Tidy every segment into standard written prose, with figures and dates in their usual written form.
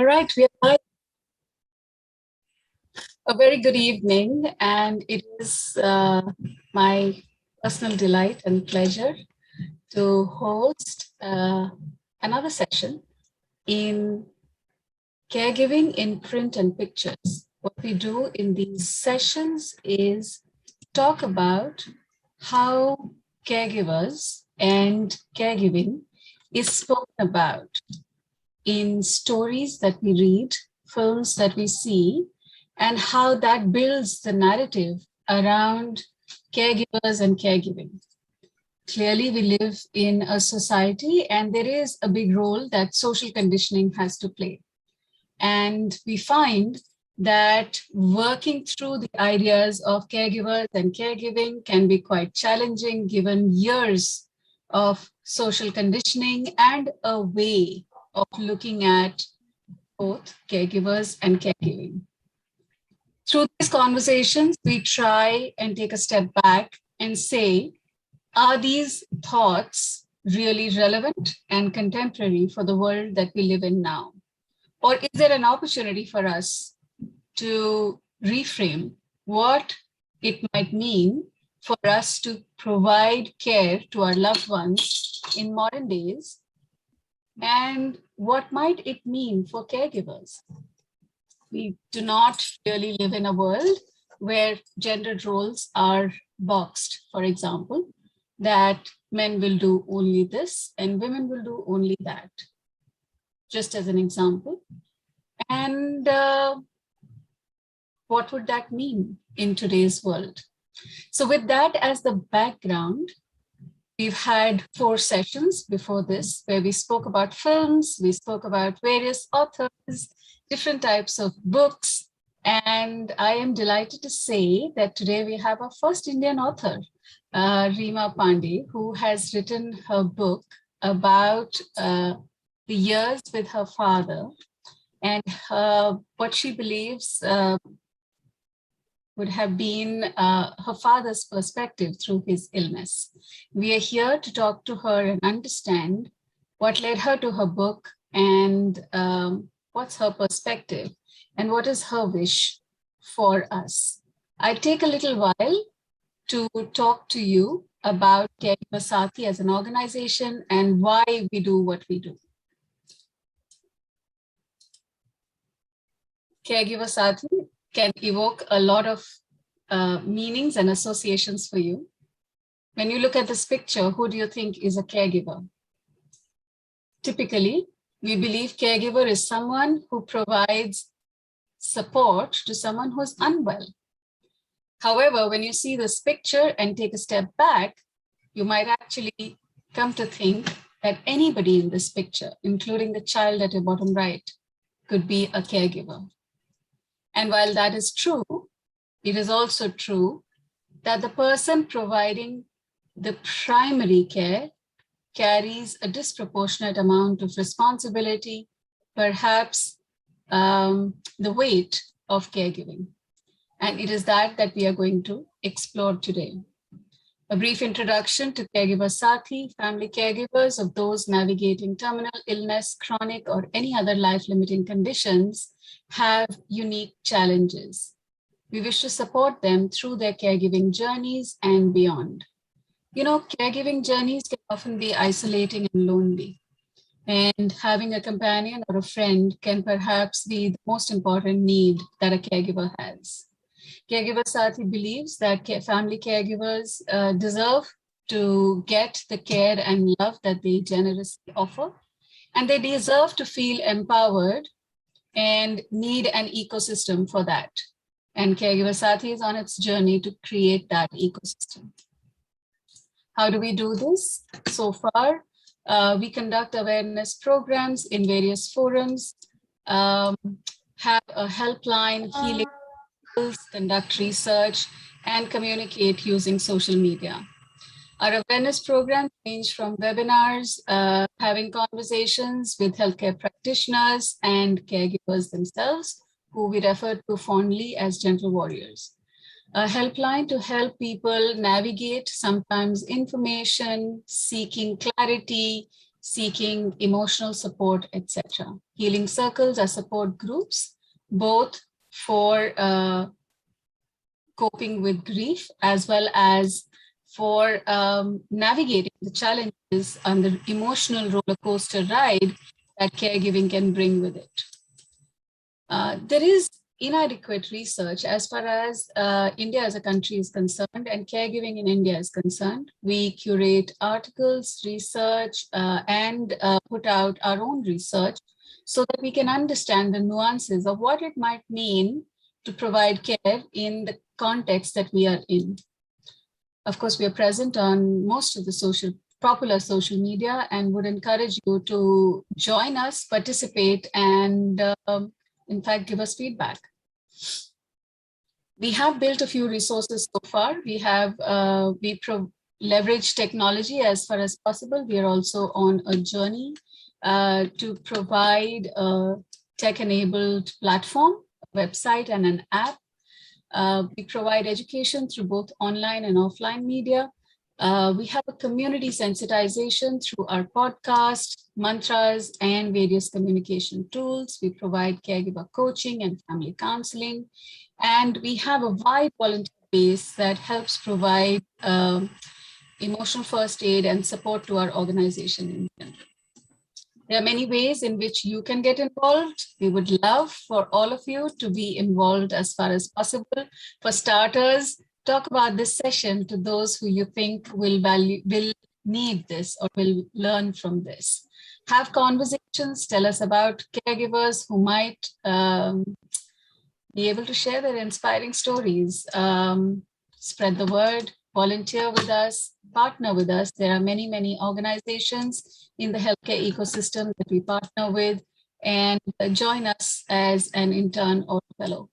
All right, we are live. A very good evening, and it is my personal delight and pleasure to host another session in caregiving in print and pictures. What we do in these sessions is talk about how caregivers and caregiving is spoken about in stories that we read, films that we see, and how that builds the narrative around caregivers and caregiving. Clearly, we live in a society, and there is a big role that social conditioning has to play. And we find that working through the ideas of caregivers and caregiving can be quite challenging given years of social conditioning and a way of looking at both caregivers and caregiving. Through these conversations, we try and take a step back and say, are these thoughts really relevant and contemporary for the world that we live in now? Or is there an opportunity for us to reframe what it might mean for us to provide care to our loved ones in modern days? And what might it mean for caregivers? We do not really live in a world where gendered roles are boxed, for example, that men will do only this and women will do only that, just as an example. And what would that mean in today's world? So with that as the background, we've had 4 sessions before this where we spoke about films, we spoke about various authors, different types of books. And I am delighted to say that today we have our first Indian author, Rima Pande, who has written her book about the years with her father and what she believes would have been her father's perspective through his illness. We are here to talk to her and understand what led her to her book and what's her perspective and what is her wish for us. I take a little while to talk to you about Caregiver Saathi as an organization and why we do what we do. Caregiver Saathi can evoke a lot of meanings and associations for you. When you look at this picture, who do you think is a caregiver? Typically, we believe caregiver is someone who provides support to someone who's unwell. However, when you see this picture and take a step back, you might actually come to think that anybody in this picture, including the child at your bottom right, could be a caregiver. And while that is true, it is also true that the person providing the primary care carries a disproportionate amount of responsibility, perhaps the weight of caregiving. And it is that we are going to explore today. A brief introduction to Caregiver Saathi. Family caregivers of those navigating terminal illness, chronic, or any other life-limiting conditions have unique challenges. We wish to support them through their caregiving journeys and beyond. You know, caregiving journeys can often be isolating and lonely. And having a companion or a friend can perhaps be the most important need that a caregiver has. Caregiver Saathi believes that family caregivers deserve to get the care and love that they generously offer, and they deserve to feel empowered and need an ecosystem for that. And Caregiver Saathi is on its journey to create that ecosystem. How do we do this? So far, we conduct awareness programs in various forums, have a helpline, healing, conduct research, and communicate using social media. Our awareness programs range from webinars, having conversations with healthcare practitioners and caregivers themselves, who we refer to fondly as gentle warriors. A helpline to help people navigate sometimes information, seeking clarity, seeking emotional support, etc. Healing circles are support groups, both for coping with grief as well as for navigating the challenges and the emotional roller coaster ride that caregiving can bring with it. There is inadequate research as far as India as a country is concerned and caregiving in India is concerned. We curate articles, research, and put out our own research so that we can understand the nuances of what it might mean to provide care in the context that we are in. Of course, we are present on most of the popular social media and would encourage you to join us, participate, and in fact, give us feedback. We have built a few resources so far. We have leverage technology as far as possible. We are also on a journey to provide a tech-enabled platform, a website, and an app. We provide education through both online and offline media. We have a community sensitization through our podcast, mantras, and various communication tools. We provide caregiver coaching and family counseling. And we have a wide volunteer base that helps provide emotional first aid and support to our organization in general. There are many ways in which you can get involved. We would love for all of you to be involved as far as possible. For starters, talk about this session to those who you think will need this or will learn from this. Have conversations, tell us about caregivers who might be able to share their inspiring stories. Spread the word, volunteer with us, partner with us. There are many, many organizations in the healthcare ecosystem that we partner with, and join us as an intern or fellow.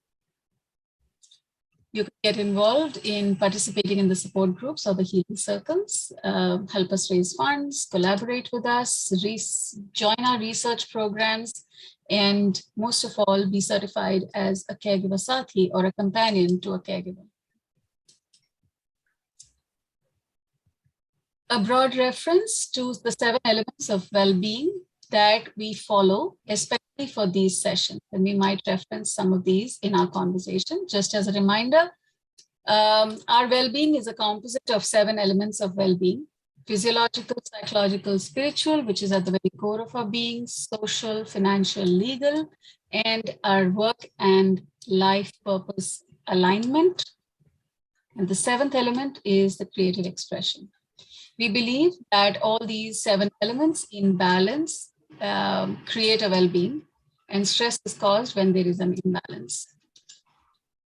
You can get involved in participating in the support groups or the healing circles, help us raise funds, collaborate with us, join our research programs, and most of all, be certified as a caregiver Saathi or a companion to a caregiver. A broad reference to the 7 elements of well-being that we follow, especially for these sessions. And we might reference some of these in our conversation. Just as a reminder, our well-being is a composite of 7 elements of well-being: physiological, psychological, spiritual, which is at the very core of our being, social, financial, legal, and our work and life purpose alignment. And the 7th element is the creative expression. We believe that all these 7 elements in balance create a well-being, and stress is caused when there is an imbalance.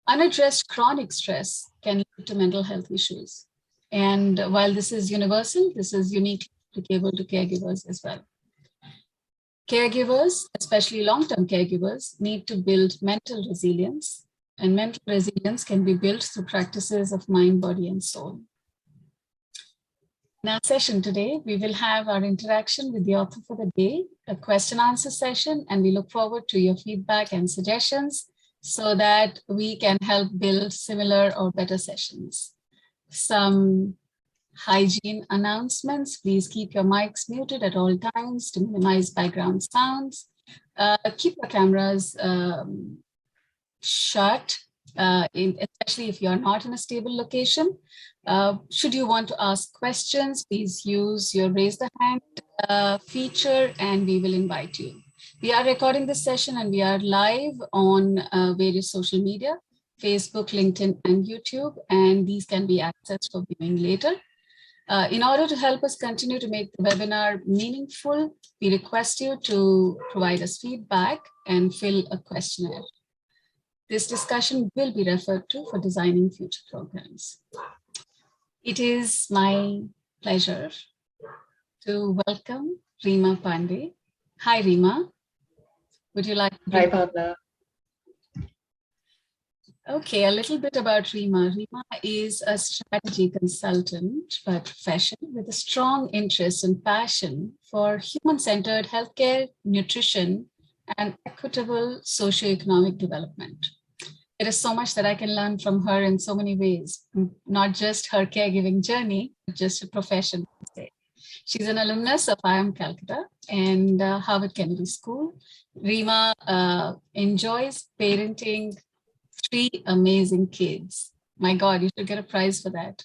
Unaddressed chronic stress can lead to mental health issues. And while this is universal, this is uniquely applicable to caregivers as well. Caregivers, especially long-term caregivers, need to build mental resilience, and mental resilience can be built through practices of mind, body, and soul. In our session today, we will have our interaction with the author for the day, a question answer session, and we look forward to your feedback and suggestions so that we can help build similar or better sessions. Some hygiene announcements: please keep your mics muted at all times to minimize background sounds. Keep your cameras shut, especially if you're not in a stable location. Should you want to ask questions, please use your raise the hand feature and we will invite you. We are recording this session and we are live on various social media, Facebook, LinkedIn, and YouTube, and these can be accessed for viewing later. In order to help us continue to make the webinar meaningful, we request you to provide us feedback and fill a questionnaire. This discussion will be referred to for designing future programs. It is my pleasure to welcome Rima Pande. Hi, Rima. Would you like to? Hi, Bhavana. Okay, a little bit about Rima. Rima is a strategy consultant by profession with a strong interest and passion for human-centered healthcare, nutrition, and equitable socioeconomic development. There is so much that I can learn from her in so many ways, not just her caregiving journey, but just a profession. She's an alumnus of IIM Calcutta and Harvard Kennedy School. Rima enjoys parenting 3 amazing kids. My God, you should get a prize for that.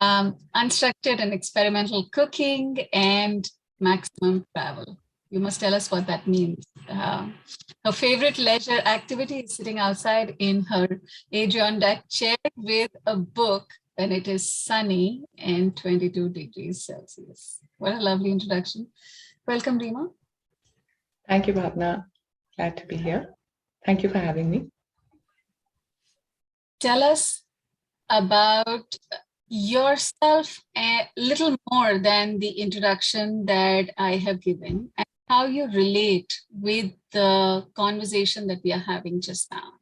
Unstructured and experimental cooking and maximum travel. You must tell us what that means. Her favorite leisure activity is sitting outside in her Adirondack chair with a book when it is sunny and 22 degrees Celsius. What a lovely introduction. Welcome, Rima. Thank you, Bhavana. Glad to be here. Thank you for having me. Tell us about yourself a little more than the introduction that I have given, and how you relate with the conversation that we are having just now.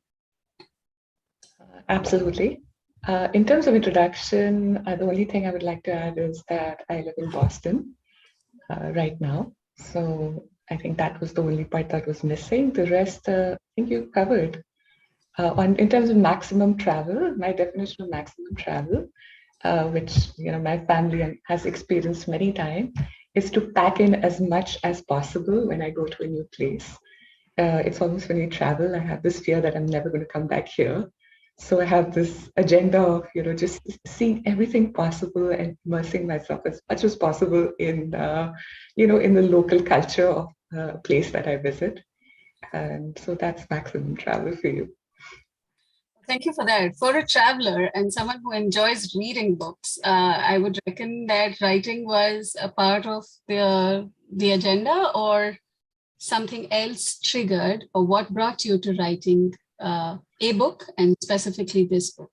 Absolutely. In terms of introduction, the only thing I would like to add is that I live in Boston right now. So I think that was the only part that was missing. The rest, I think you covered. In terms of maximum travel, my definition of maximum travel, which my family has experienced many times, is to pack in as much as possible when I go to a new place. It's almost when you travel, I have this fear that I'm never going to come back here. So I have this agenda of just seeing everything possible and immersing myself as much as possible in in the local culture of the place that I visit. And so that's maximum travel for you. Thank you for that. For a traveler and someone who enjoys reading books, I would reckon that writing was a part of the agenda, or something else triggered, or what brought you to writing a book, and specifically this book?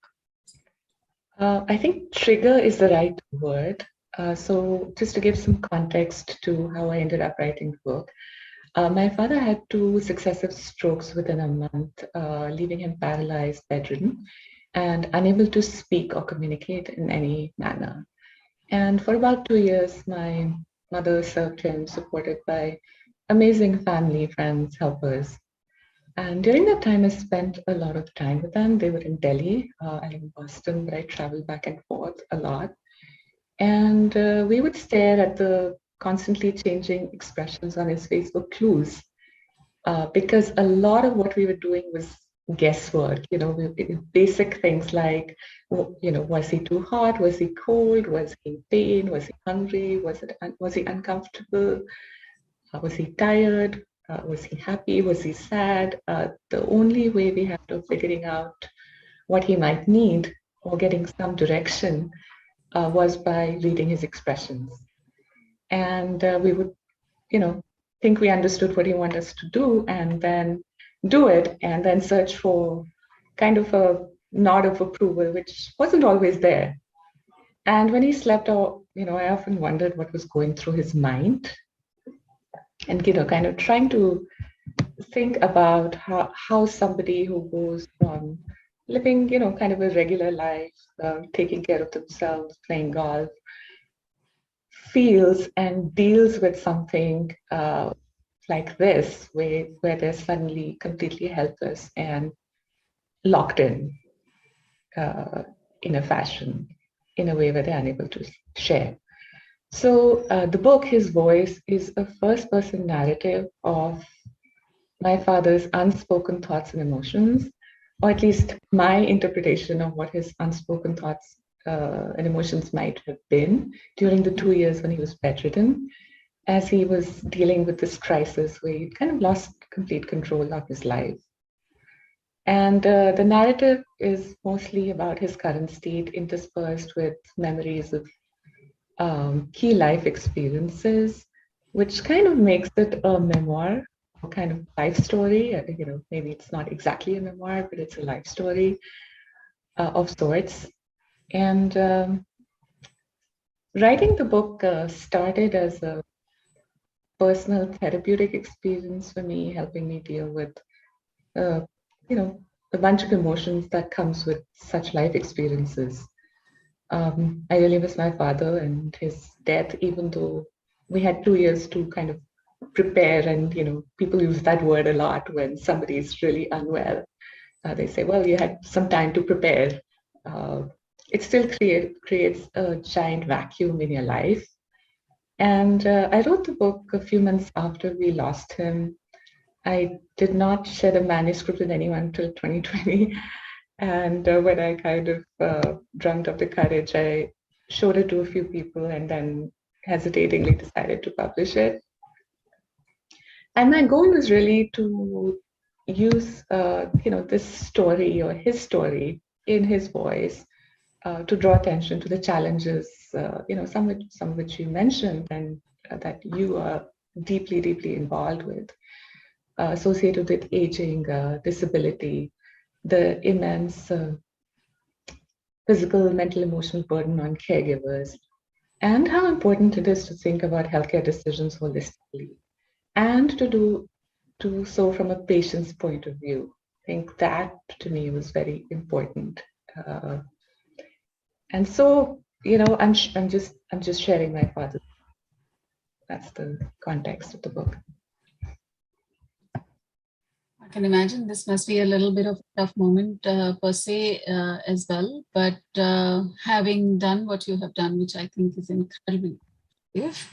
I think trigger is the right word. So just to give some context to how I ended up writing the book, my father had 2 successive strokes within a month, leaving him paralyzed, bedridden, and unable to speak or communicate in any manner. And for about 2 years, my mother served him, supported by amazing family, friends, helpers. And during that time, I spent a lot of time with them. They were in Delhi. I live in Boston, but I traveled back and forth a lot. And we would stare at the constantly changing expressions on his Facebook clues, because a lot of what we were doing was guesswork, basic things like, was he too hot? Was he cold? Was he in pain? Was he hungry? Was he uncomfortable? Was he tired? Was he happy? Was he sad? The only way we had of figuring out what he might need or getting some direction was by reading his expressions. And we would, think we understood what he wanted us to do, and then do it, and then search for kind of a nod of approval, which wasn't always there. And when he slept, I often wondered what was going through his mind, and kind of trying to think about how somebody who goes from living, kind of a regular life, taking care of themselves, playing golf, feels and deals with something like this, where they're suddenly completely helpless and locked in a fashion, in a way where they're unable to share. So the book, His Voice, is a first-person narrative of my father's unspoken thoughts and emotions, or at least my interpretation of what his unspoken thoughts and emotions might have been during the 2 years when he was bedridden, as he was dealing with this crisis where he kind of lost complete control of his life. And the narrative is mostly about his current state, interspersed with memories of key life experiences, which kind of makes it a memoir, a kind of life story. Maybe it's not exactly a memoir, but it's a life story of sorts. And writing the book started as a personal therapeutic experience for me, helping me deal with, a bunch of emotions that comes with such life experiences. I really miss my father and his death, even though we had 2 years to kind of prepare. And, people use that word a lot when somebody is really unwell. They say, well, you had some time to prepare. It still creates a giant vacuum in your life. And I wrote the book a few months after we lost him. I did not share the manuscript with anyone until 2020. And when I kind of dreamt up the courage, I showed it to a few people and then hesitatingly decided to publish it. And my goal was really to use, this story or his story in his voice to draw attention to the challenges, some of which you mentioned and that you are deeply, deeply involved with, associated with aging, disability, the immense physical, mental, emotional burden on caregivers, and how important it is to think about healthcare decisions holistically and to so from a patient's point of view. I think that to me was very important. And so, I'm just sharing my father's. That's the context of the book. I can imagine this must be a little bit of a tough moment per se as well. But having done what you have done, which I think is incredibly brave,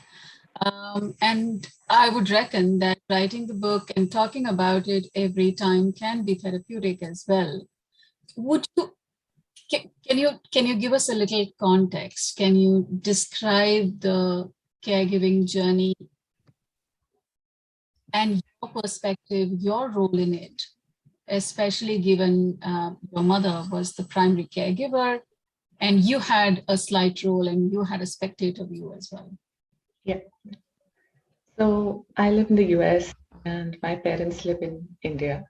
and I would reckon that writing the book and talking about it every time can be therapeutic as well. Would you can you give us a little context? Can you describe the caregiving journey and your perspective, your role in it, especially given your mother was the primary caregiver and you had a slight role and you had a spectator view as well? Yeah. So I live in the US and my parents live in India.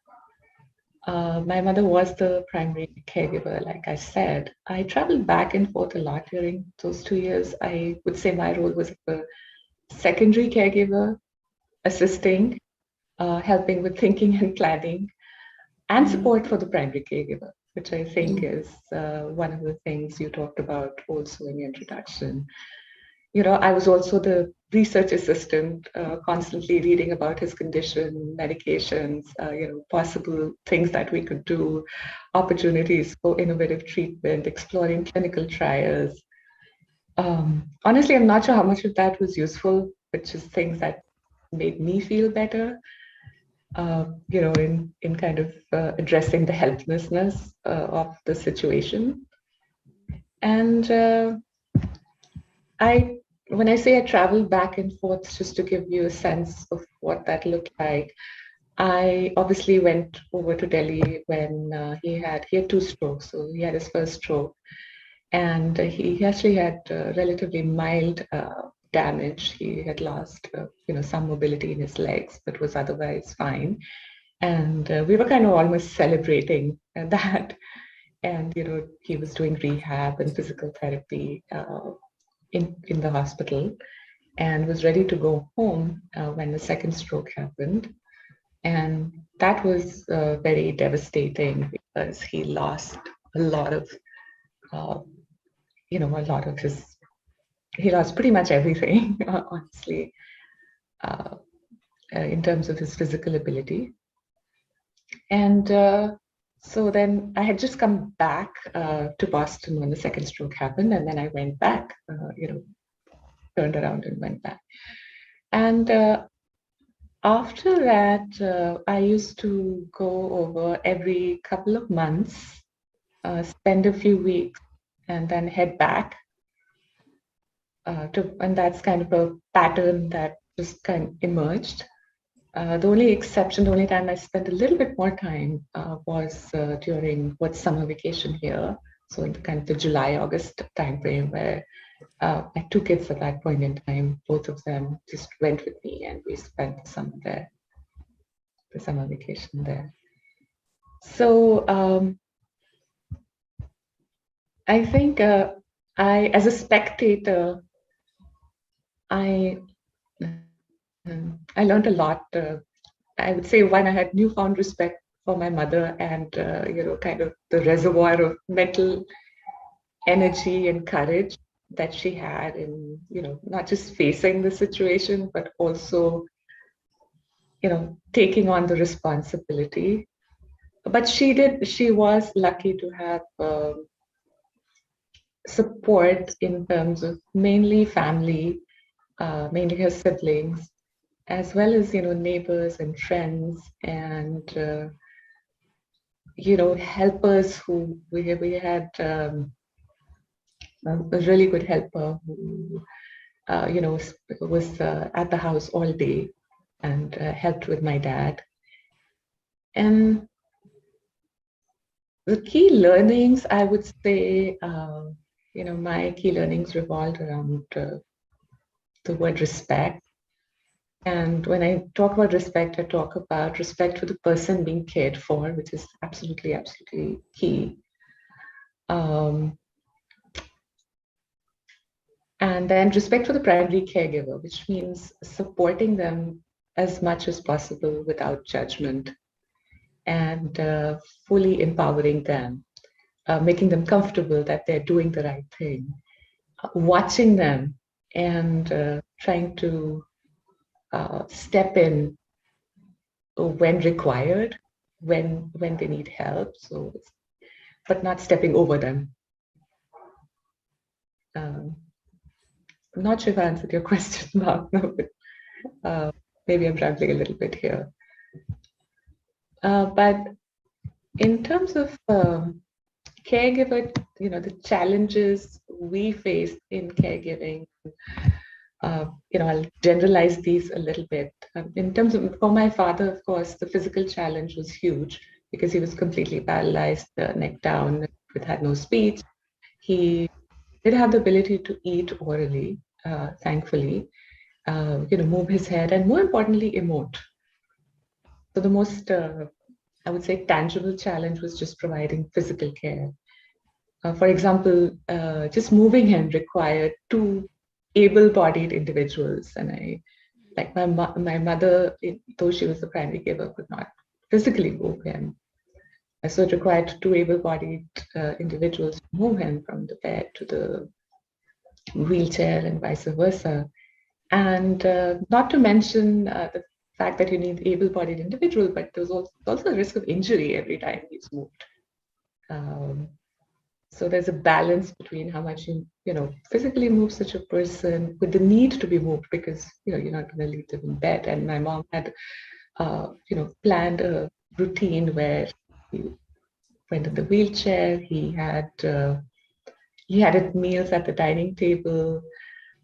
My mother was the primary caregiver, like I said. I traveled back and forth a lot during those 2 years. I would say my role was a secondary caregiver, assisting, helping with thinking and planning, and support for the primary caregiver, which I think is one of the things you talked about also in your introduction. I was also the research assistant, constantly reading about his condition, medications, possible things that we could do, opportunities for innovative treatment, exploring clinical trials. Honestly, I'm not sure how much of that was useful, but just things that made me feel better, in kind of addressing the helplessness of the situation. And when I say I traveled back and forth, just to give you a sense of what that looked like, I obviously went over to Delhi when he had 2 strokes. So he had his first stroke, and he actually had relatively mild damage. He had lost, some mobility in his legs, but was otherwise fine. And we were kind of almost celebrating that. And he was doing rehab and physical therapy in the hospital, and was ready to go home when the second stroke happened. And that was very devastating because he lost a lot of, he lost pretty much everything, honestly, in terms of his physical ability. And so then I had just come back to Boston when the second stroke happened, and then I went back, turned around and went back. And after that, I used to go over every couple of months, spend a few weeks, and then head back. And that's kind of a pattern that just kind of emerged. The only exception, the only time I spent a little bit more time was during what's summer vacation here. So in the kind of the July-August timeframe, where I had 2 kids at that point in time. Both of them just went with me, and we spent the summer there, the summer vacation there. So I think as a spectator, I learned a lot. I would say one, I had newfound respect for my mother and, kind of the reservoir of mental energy and courage that she had in, not just facing the situation, but also, taking on the responsibility. But she was lucky to have support in terms of mainly family mainly her siblings, as well as, neighbors and friends and, helpers who we had a really good helper who, was at the house all day and helped with my dad. And the key learnings, I would say, my key learnings revolved around the word respect. And when I talk about respect, I talk about respect for the person being cared for, which is absolutely, absolutely key. And then respect for the primary caregiver, which means supporting them as much as possible without judgment and fully empowering them, making them comfortable that they're doing the right thing, watching them and trying to step in when required, when they need help. So, but not stepping over them. I'm not sure if I answered your question, Mark, but maybe I'm rambling a little bit here. But in terms of caregiver, the challenges we face in caregiving, I'll generalize these a little bit. In terms of, for my father, of course, the physical challenge was huge because he was completely paralyzed, neck down, had no speech. He did have the ability to eat orally, thankfully, move his head, and more importantly, emote. So the most, I would say, tangible challenge was just providing physical care. For example, just moving him required two able-bodied individuals, and like my mother, though she was the primary caregiver, could not physically move him. So it required two able-bodied individuals to move him from the bed to the wheelchair and vice versa. And not to mention the fact that you need able-bodied individual, but there's also a risk of injury every time he's moved. So there's a balance between how much you physically move such a person with the need to be moved, because you're not going to leave them in bed. And my mom had planned a routine where he went in the wheelchair. He had meals at the dining table.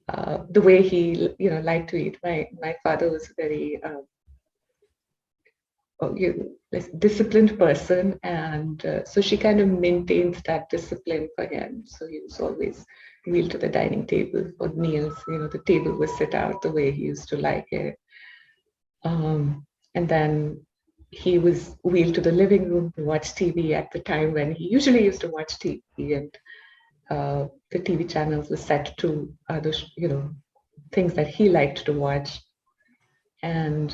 The way he liked to eat. My father was very disciplined person, and so she kind of maintained that discipline for him. So he was always wheeled to the dining table for meals. The table was set out the way he used to like it, and then he was wheeled to the living room to watch TV at the time when he usually used to watch TV, and the TV channels were set to other things that he liked to watch, and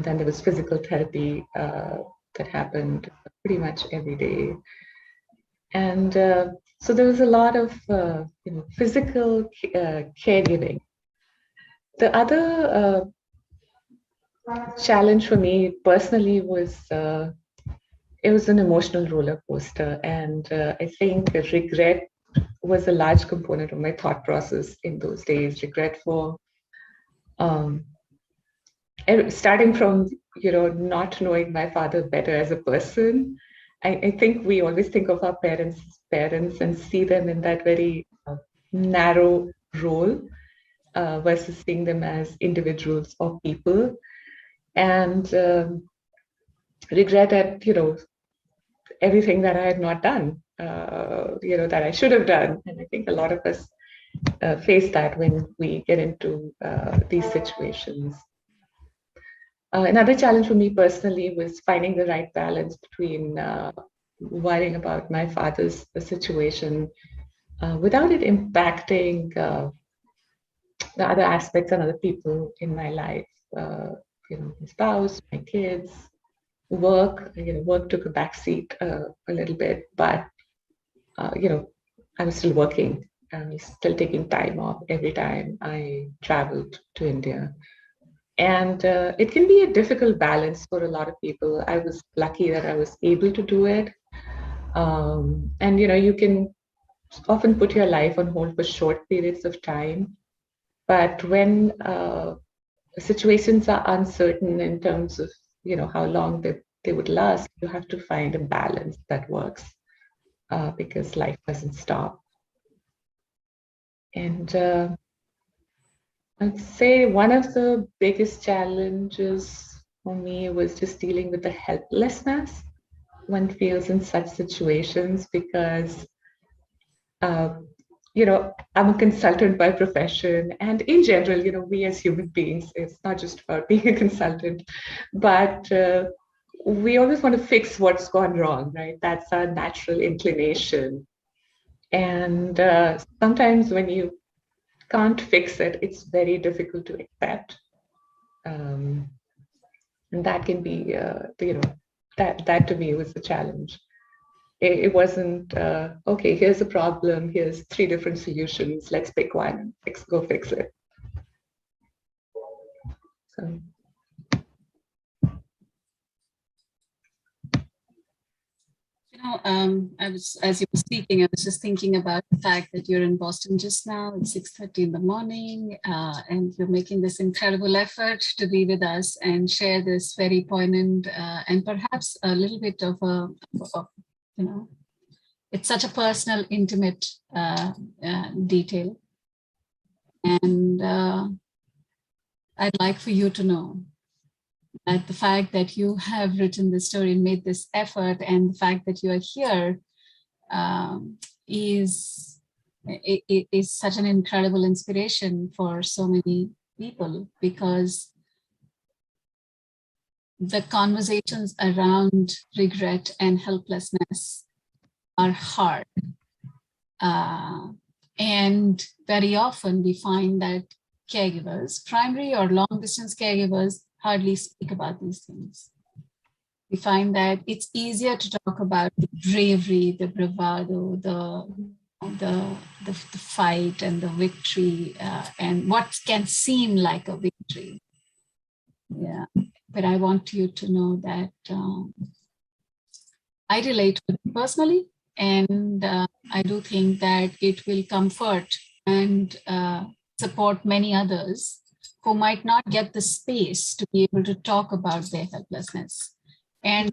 then there was physical therapy that happened pretty much every day. And so there was a lot of physical caregiving. The other challenge for me personally was it was an emotional roller coaster, and I think regret was a large component of my thought process in those days. Regret for starting from not knowing my father better as a person. I think we always think of our parents and see them in that very narrow role versus seeing them as individuals or people, and regret at everything that I had not done, that I should have done. And I think a lot of us face that when we get into these situations. Another challenge for me personally was finding the right balance between worrying about my father's situation without it impacting the other aspects and other people in my life. My spouse, my kids, work. Work took a backseat a little bit, but I was still working. I was still taking time off every time I traveled to India. And it can be a difficult balance for a lot of people. I was lucky that I was able to do it. And you can often put your life on hold for short periods of time, But when situations are uncertain in terms of, how long they would last, you have to find a balance that works because life doesn't stop. And I'd say one of the biggest challenges for me was just dealing with the helplessness one feels in such situations because, uh, I'm a consultant by profession. And in general, we as human beings, it's not just about being a consultant, but we always want to fix what's gone wrong, right? That's our natural inclination. And sometimes when you can't fix it, it's very difficult to accept. And that can be, that to me was the challenge. It wasn't, okay, here's a problem, here's 3 different solutions, let's pick one, go fix it. So. As you were speaking, I was just thinking about the fact that you're in Boston just now. It's 6:30 in the morning, and you're making this incredible effort to be with us and share this very poignant and perhaps a little bit of a, it's such a personal, intimate detail. And I'd like for you to know that the fact that you have written this story and made this effort, and the fact that you are here is such an incredible inspiration for so many people, because the conversations around regret and helplessness are hard. And very often we find that caregivers, primary or long distance caregivers, hardly speak about these things. We find that it's easier to talk about the bravery, the bravado, the fight and the victory, and what can seem like a victory. Yeah, but I want you to know that I relate with it personally, and I do think that it will comfort and support many others who might not get the space to be able to talk about their helplessness. And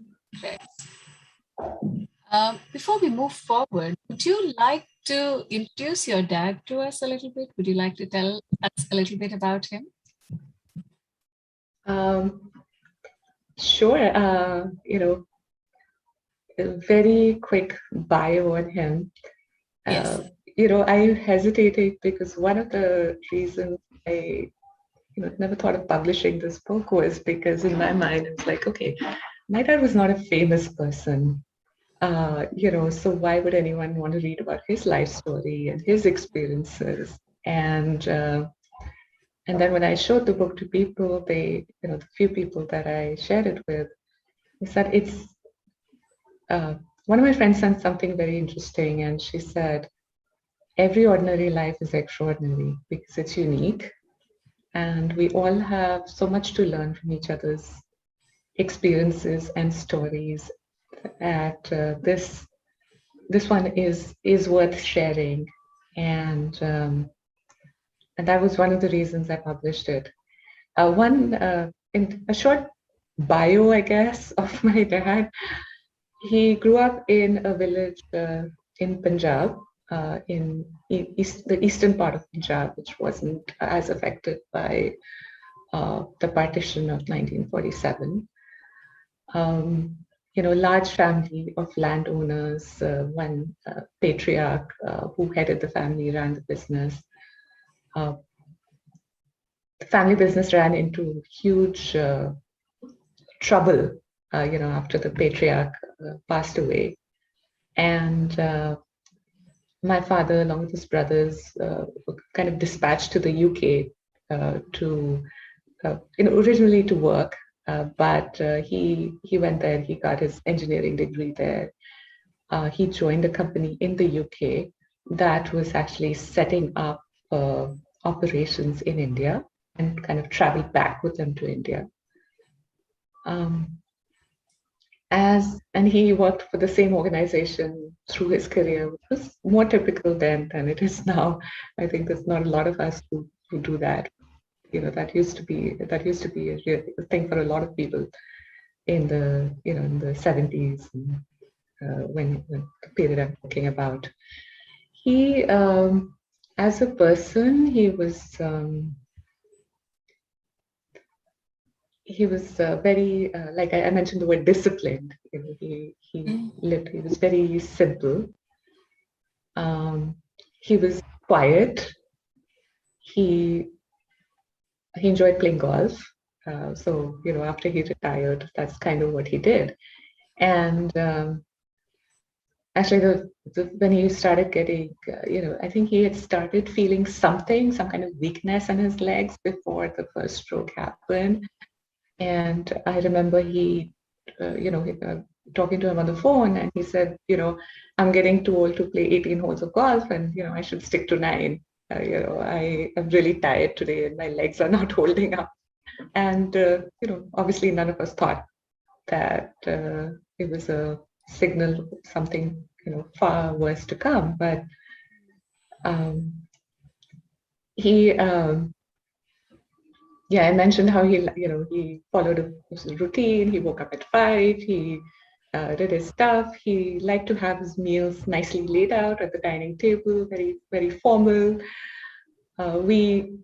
before we move forward, would you like to introduce your dad to us a little bit? Would you like to tell us a little bit about him? Sure. A very quick bio on him. Yes. I hesitated because one of the reasons I never thought of publishing this book was because in my mind, it's like, okay, my dad was not a famous person, so why would anyone want to read about his life story and his experiences? And then when I showed the book to people, the few people that I shared it with, they said it's, one of my friends said something very interesting, and she said, every ordinary life is extraordinary because it's unique. And we all have so much to learn from each other's experiences and stories that this one is worth sharing. And that was one of the reasons I published it. In a short bio, I guess, of my dad. He grew up in a village in Punjab, in the eastern part of Punjab, which wasn't as affected by the partition of 1947. Large family of landowners, one patriarch who headed the family ran the business. The family business ran into huge trouble, after the patriarch passed away. And my father, along with his brothers, were kind of dispatched to the UK originally to work, but he went there. He got his engineering degree there. He joined a company in the UK that was actually setting up operations in India, and kind of traveled back with them to India. And he worked for the same organization through his career, which was more typical then than it is now. I think there's not a lot of us who who do that. That used to be a real thing for a lot of people in the in the 70s, when the period I'm talking about. He, as a person, he was very, like I mentioned the word disciplined. He was very simple. He was quiet. He enjoyed playing golf. So after he retired, that's kind of what he did. And actually, when he started getting, I think he had started feeling some kind of weakness in his legs before the first stroke happened. And I remember talking to him on the phone, and he said, I'm getting too old to play 18 holes of golf, and I should stick to 9. I am really tired today, and my legs are not holding up. And obviously, none of us thought that it was a signal of something far worse to come. But he yeah, I mentioned how he followed a routine. He woke up at 5. He did his stuff. He liked to have his meals nicely laid out at the dining table, very, very formal. We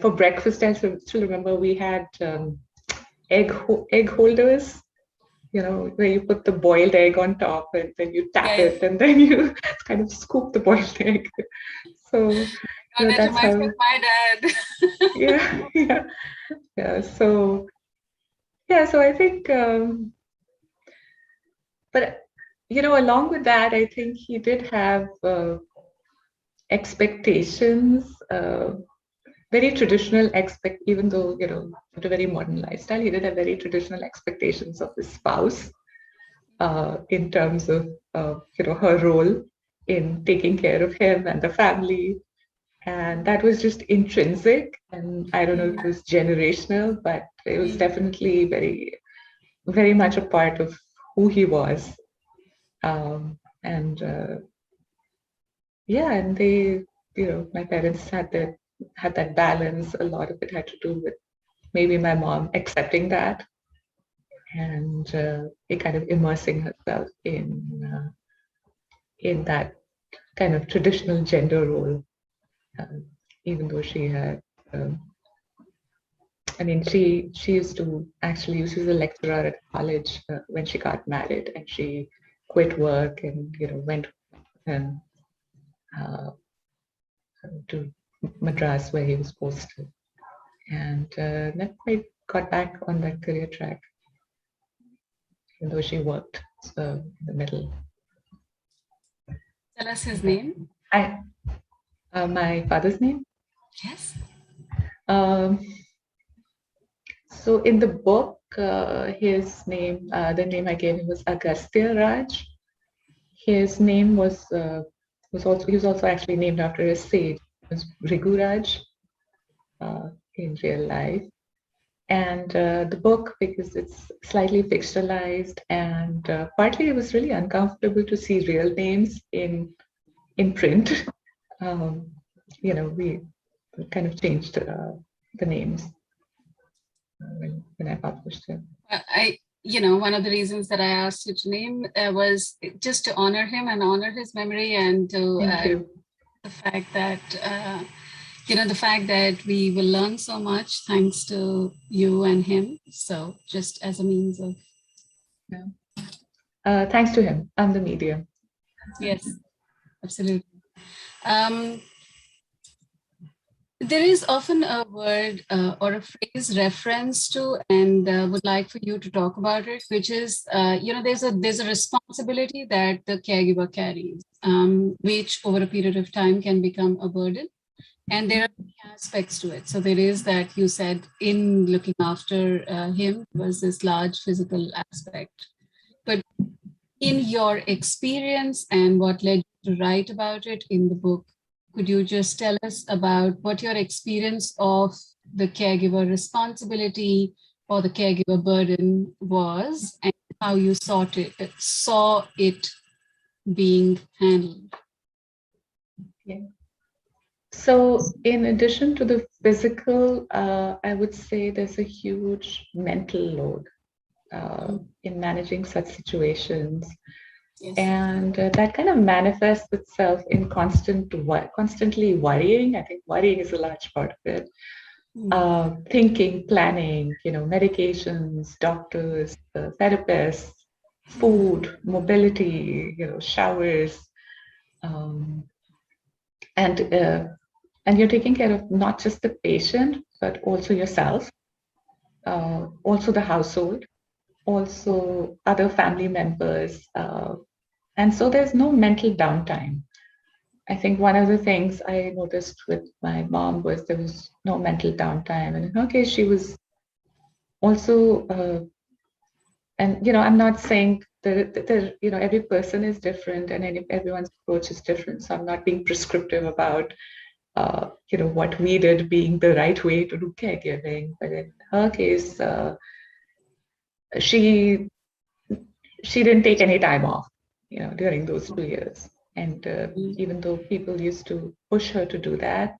for breakfast, I still remember we had egg holders, where you put the boiled egg on top and then you tap it and then you kind of scoop the boiled egg. So that that's reminds me how. of my dad. Yeah. So I think, but along with that, I think he did have expectations, very traditional even though a very modern lifestyle, he did have very traditional expectations of his spouse, in terms of her role in taking care of him and the family. And that was just intrinsic, and I don't know if it was generational, but it was definitely very, very much a part of who he was. And and they, my parents had that balance. A lot of it had to do with maybe my mom accepting that and kind of immersing herself in that kind of traditional gender role, even though she had, she used to actually, she was a lecturer at college when she got married, and she quit work and went and to Madras where he was posted, and never quite got back on that career track, even though she worked in the middle. Tell us his name. My father's name? Yes. So in the book, his name, the name I gave him was Agastya Raj. His name was also actually named after a sage. It was Bhrigu Raj in real life. And the book, because it's slightly fictionalized, and partly it was really uncomfortable to see real names in print. We kind of changed the names when I published it. One of the reasons that I asked you to name was just to honor him and honor his memory, and to the fact that the fact that we will learn so much thanks to you and him. So just as a means of thanks to him and the media. Yes, absolutely. There is often a word or a phrase reference to, and would like for you to talk about it, which is, there's a responsibility that the caregiver carries, which over a period of time can become a burden. And there are many aspects to it. So there is that you said in looking after him was this large physical aspect. But in your experience and what led you to write about it in the book, could you just tell us about what your experience of the caregiver responsibility or the caregiver burden was, and how you saw it being handled? Yeah. So in addition to the physical, I would say there's a huge mental load in managing such situations. Yes. And that kind of manifests itself in constantly worrying. I think worrying is a large part of it. Thinking, planning, medications, doctors, therapists, food, mobility, showers, um, and uh, and you're taking care of not just the patient but also yourself, also the household, also other family members, and so there's no mental downtime. I think one of the things I noticed with my mom was there was no mental downtime, and in her case, she was also, and I'm not saying that every person is different and everyone's approach is different. So I'm not being prescriptive about what we did being the right way to do caregiving. But in her case, she she didn't take any time off, during those 2 years. And even though people used to push her to do that,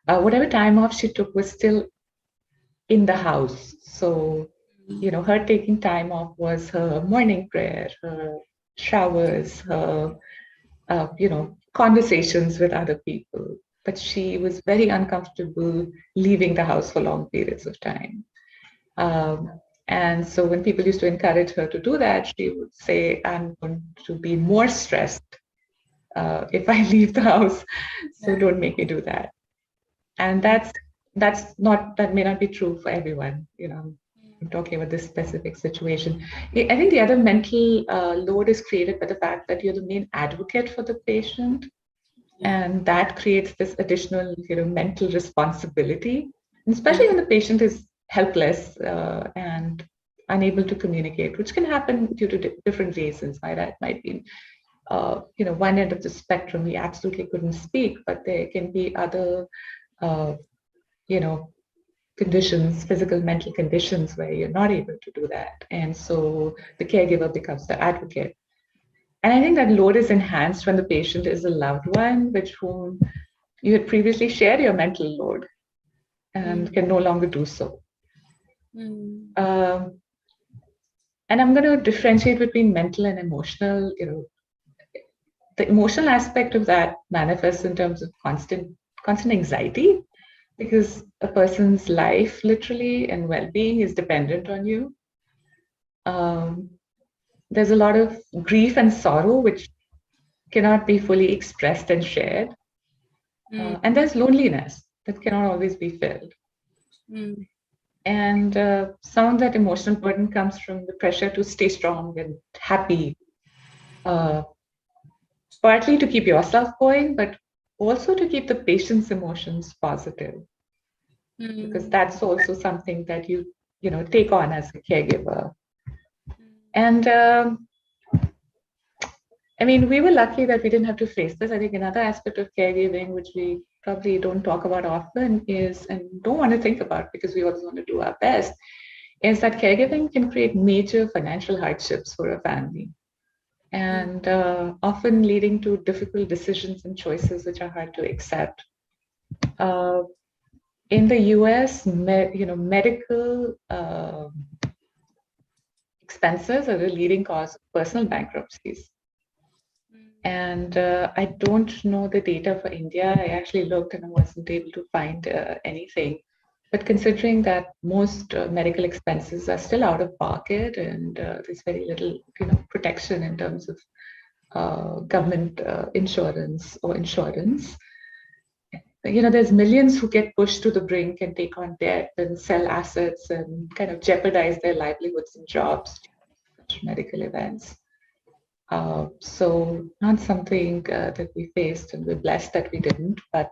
whatever time off she took was still in the house. So, her taking time off was her morning prayer, her showers, her, conversations with other people. But she was very uncomfortable leaving the house for long periods of time. And so when people used to encourage her to do that, she would say, I'm going to be more stressed if I leave the house. So don't make me do that. And that may not be true for everyone. I'm talking about this specific situation. I think the other mental load is created by the fact that you're the main advocate for the patient, and that creates this additional, mental responsibility, and especially when the patient is helpless and unable to communicate, which can happen due to different reasons. Why that might be, one end of the spectrum, we absolutely couldn't speak, but there can be other, uh, you know, conditions, physical, mental conditions where you're not able to do that. And so the caregiver becomes the advocate. And I think that load is enhanced when the patient is a loved one with whom you had previously shared your mental load and can no longer do so. Um, and I'm going to differentiate between mental and emotional. The emotional aspect of that manifests in terms of constant anxiety, because a person's life, literally, and well-being is dependent on you. Um, there's a lot of grief and sorrow which cannot be fully expressed and shared. And there's loneliness that cannot always be filled. And some of that emotional burden comes from the pressure to stay strong and happy, partly to keep yourself going, but also to keep the patient's emotions positive, because that's also something that you take on as a caregiver. And I mean, we were lucky that we didn't have to face this. I think another aspect of caregiving, which we probably don't talk about often, is, and don't want to think about because we always want to do our best, is that caregiving can create major financial hardships for a family, and often leading to difficult decisions and choices which are hard to accept. In the US, medical expenses are the leading cause of personal bankruptcies. And I don't know the data for India. I actually looked and I wasn't able to find anything. But considering that most medical expenses are still out of pocket, and there's very little, protection in terms of government insurance or insurance, there's millions who get pushed to the brink and take on debt and sell assets and kind of jeopardize their livelihoods and jobs due to such medical events. So not something that we faced, and we're blessed that we didn't, but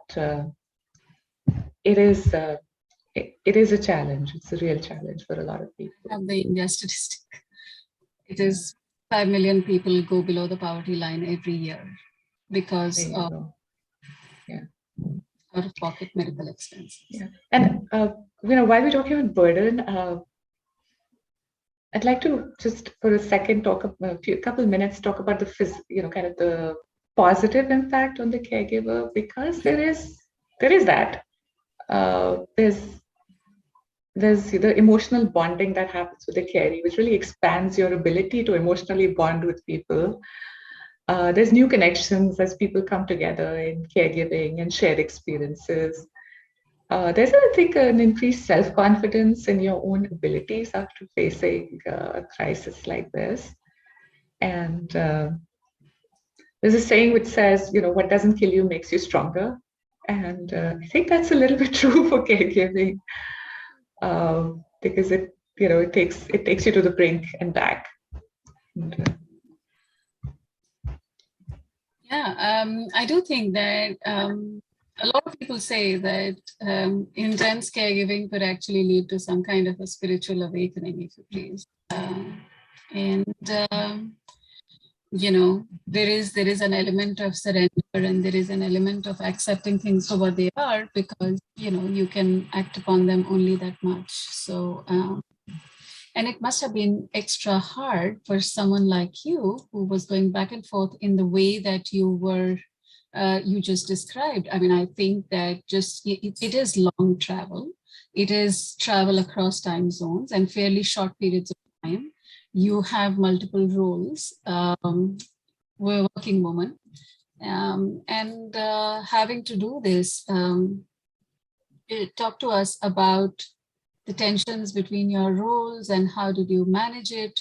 it is it is a challenge. It's a real challenge for a lot of people. Have the India statistic. It is 5 million people go below the poverty line every year because of out-of-pocket medical expenses. Yeah, and while we're talking about burden, I'd like to just for a second talk a couple of minutes talk about kind of the positive impact on the caregiver, because there is there is that. There's the emotional bonding that happens with the caring, which really expands your ability to emotionally bond with people. There's new connections as people come together in caregiving and share experiences. There's, I think, an increased self-confidence in your own abilities after facing a crisis like this. And there's a saying which says, what doesn't kill you makes you stronger. And I think that's a little bit true for caregiving, because it takes you to the brink and back. And, I do think that a lot of people say that intense caregiving could actually lead to some kind of a spiritual awakening, if you please. And there is an element of surrender, and there is an element of accepting things for what they are, because you can act upon them only that much. So and it must have been extra hard for someone like you, who was going back and forth in the way that you just described. I mean, I think that it is long travel. It is travel across time zones and fairly short periods of time. You have multiple roles. We're a working woman. And having to do this, talk to us about the tensions between your roles and how did you manage it?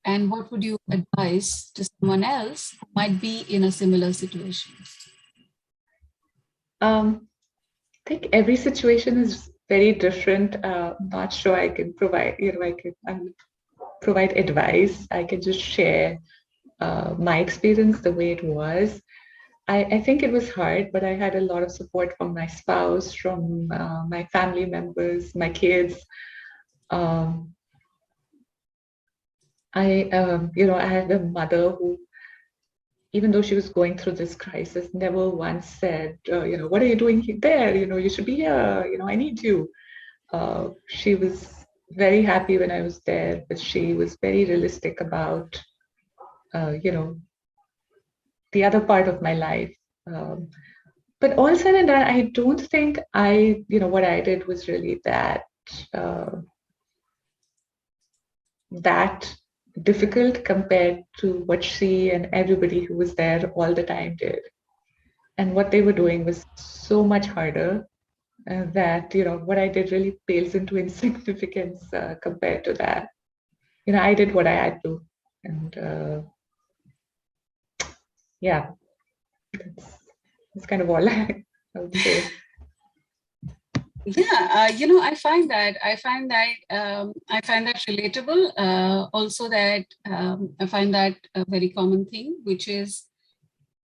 And what would you advise to someone else who might be in a similar situation? I think every situation is very different. I'm not sure I can provide, provide advice. I can just share my experience the way it was. I think it was hard, but I had a lot of support from my spouse, from my family members, my kids. I had a mother who, even though she was going through this crisis, never once said, what are you doing there? You should be here. I need you. She was very happy when I was there, but she was very realistic about, the other part of my life. But all said and done, I don't think what I did was really that difficult compared to what she and everybody who was there all the time did. And what they were doing was so much harder that, what I did really pales into insignificance compared to that. I did what I had to. And yeah, that's kind of all I would say. Yeah, I find that relatable. Also, that I find that a very common thing, which is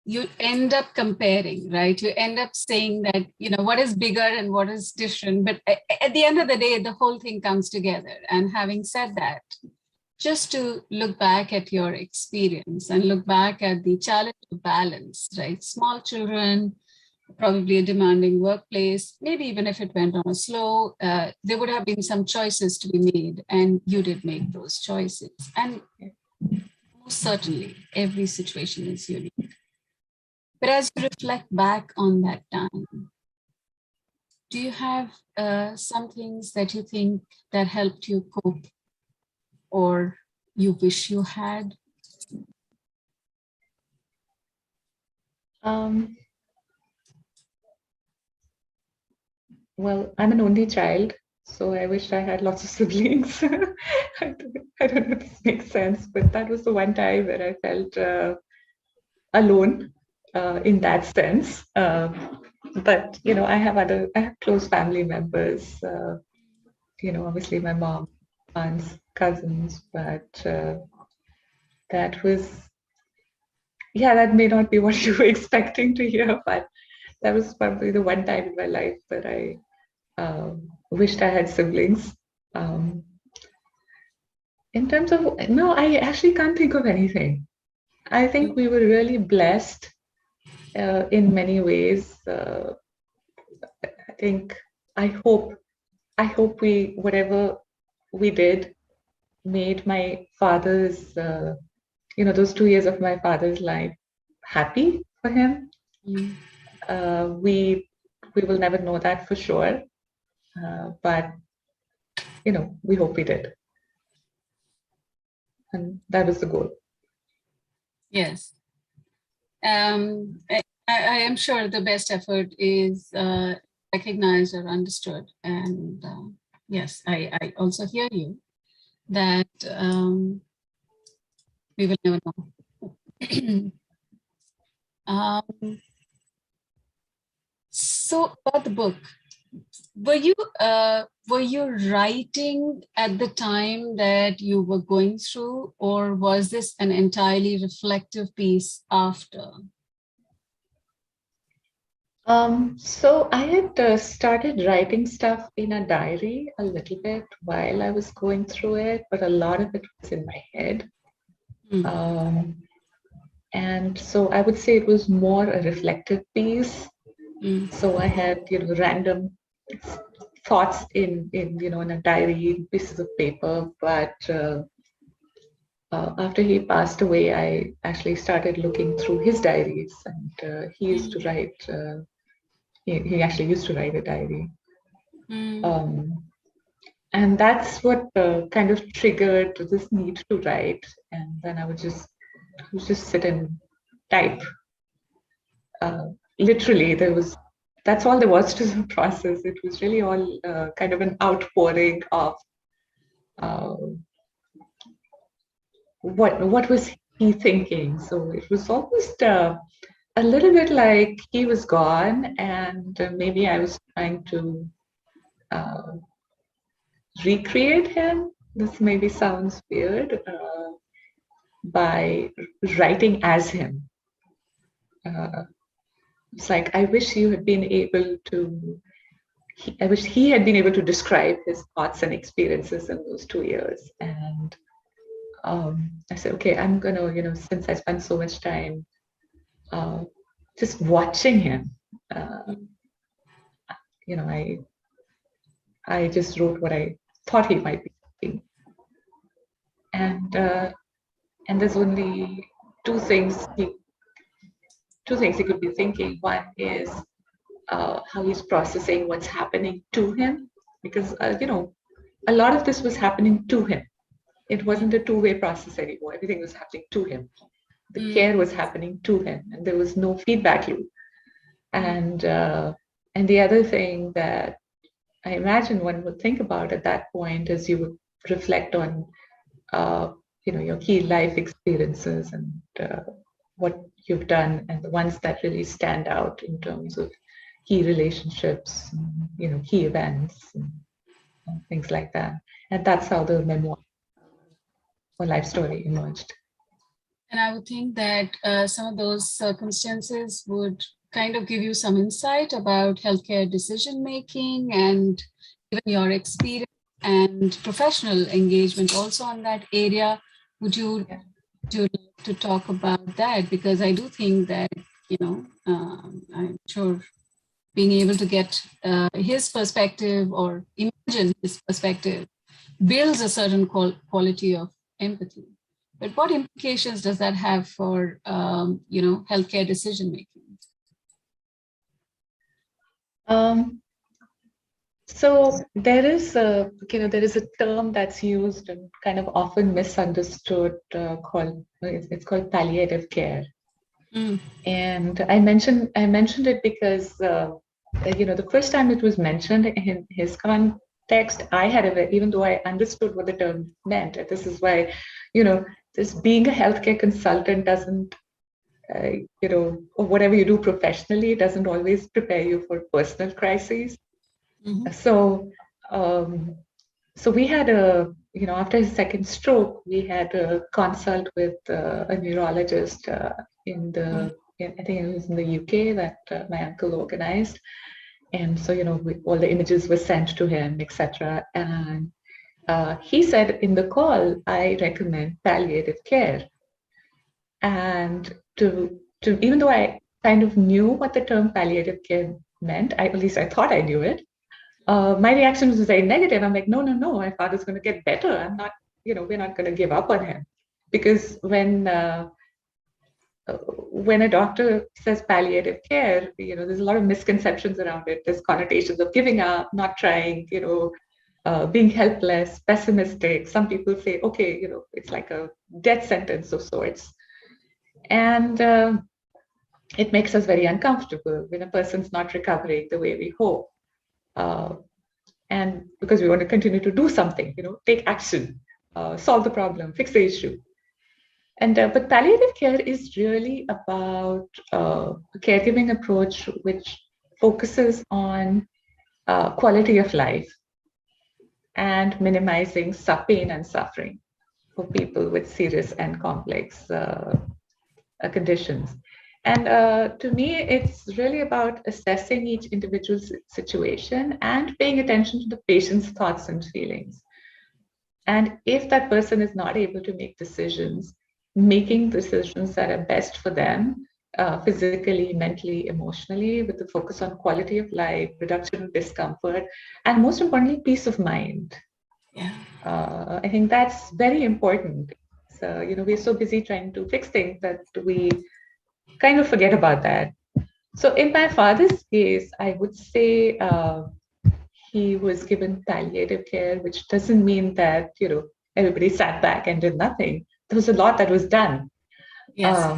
you end up comparing, right? You end up saying that what is bigger and what is different. But at the end of the day, the whole thing comes together. And having said that, just to look back at your experience and look back at the challenge of balance, right? Small children, probably a demanding workplace, maybe even if it went on a slow, there would have been some choices to be made, and you did make those choices. And most certainly, every situation is unique. But as you reflect back on that time, do you have some things that you think that helped you cope, or you wish you had? Well, I'm an only child, so I wish I had lots of siblings. I don't know if this makes sense, but that was the one time where I felt alone in that sense. But I have close family members. Obviously my mom, aunts, cousins, but that was, that may not be what you were expecting to hear, but that was probably the one time in my life that I wished I had siblings. In terms of, no, I actually can't think of anything. I think we were really blessed in many ways. I hope whatever we did made my father's, those 2 years of my father's life happy for him. We will never know that for sure, but we hope we did, and that was the goal. Yes. I am sure the best effort is recognized or understood. And yes, I also hear you that we will never know. So about the book, were you writing at the time that you were going through, or was this an entirely reflective piece after? So I had started writing stuff in a diary a little bit while I was going through it, but a lot of it was in my head. And so I would say it was more a reflective piece. So I had, random thoughts in a diary, pieces of paper. But after he passed away, I actually started looking through his diaries, and he used to write. He actually used to write a diary. And that's what kind of triggered this need to write. And then I would just sit and type. Literally, that's all there was to the process. It was really all kind of an outpouring of what was he thinking. So it was almost a little bit like he was gone, and maybe I was trying to recreate him. This maybe sounds weird, by writing as him. It's like, I wish you had been able to, I wish he had been able to describe his thoughts and experiences in those 2 years. And I said, okay, I'm gonna, since I spent so much time just watching him, I just wrote what I thought he might be thinking. And there's only two things he could be thinking. One is how he's processing what's happening to him, because a lot of this was happening to him. It wasn't a two-way process anymore. Everything was happening to him. The care was happening to him, and there was no feedback loop. And the other thing that I imagine one would think about at that point is you would reflect on your key life experiences and what you've done, and the ones that really stand out in terms of key relationships, key events, and things like that. And that's how the memoir or life story emerged. And I would think that some of those circumstances would kind of give you some insight about healthcare decision making and even your experience and professional engagement also on that area. Would you like to talk about that? Because I do think that, I'm sure being able to get his perspective or imagine his perspective builds a certain quality of empathy. But what implications does that have for, healthcare decision making? So there is a term that's used and kind of often misunderstood called palliative care. And I mentioned it because the first time it was mentioned in his context, I had even though I understood what the term meant. And this is why, this being a healthcare consultant doesn't, or whatever you do professionally doesn't always prepare you for personal crises. So we had after his second stroke, we had a consult with a neurologist I think it was in the UK that my uncle organized. And so, all the images were sent to him, etc. And he said in the call, I recommend palliative care. And to even though I kind of knew what the term palliative care meant, at least I thought I knew it, my reaction was very negative. I'm like, no, my father's going to get better. I'm not, we're not going to give up on him. Because when when a doctor says palliative care, there's a lot of misconceptions around it. There's connotations of giving up, not trying, being helpless, pessimistic. Some people say, okay, it's like a death sentence of sorts. And it makes us very uncomfortable when a person's not recovering the way we hope. And because we want to continue to do something, take action, solve the problem, fix the issue. And but palliative care is really about a caregiving approach which focuses on quality of life and minimizing pain and suffering for people with serious and complex conditions. And to me, it's really about assessing each individual situation and paying attention to the patient's thoughts and feelings. And if that person is not able to make decisions, making decisions that are best for them, physically, mentally, emotionally, with the focus on quality of life, reduction of discomfort, and most importantly, peace of mind. Yeah. I think that's very important. So, we're so busy trying to fix things that we kind of forget about that. So in my father's case, I would say he was given palliative care, which doesn't mean that, everybody sat back and did nothing. There was a lot that was done. Yes.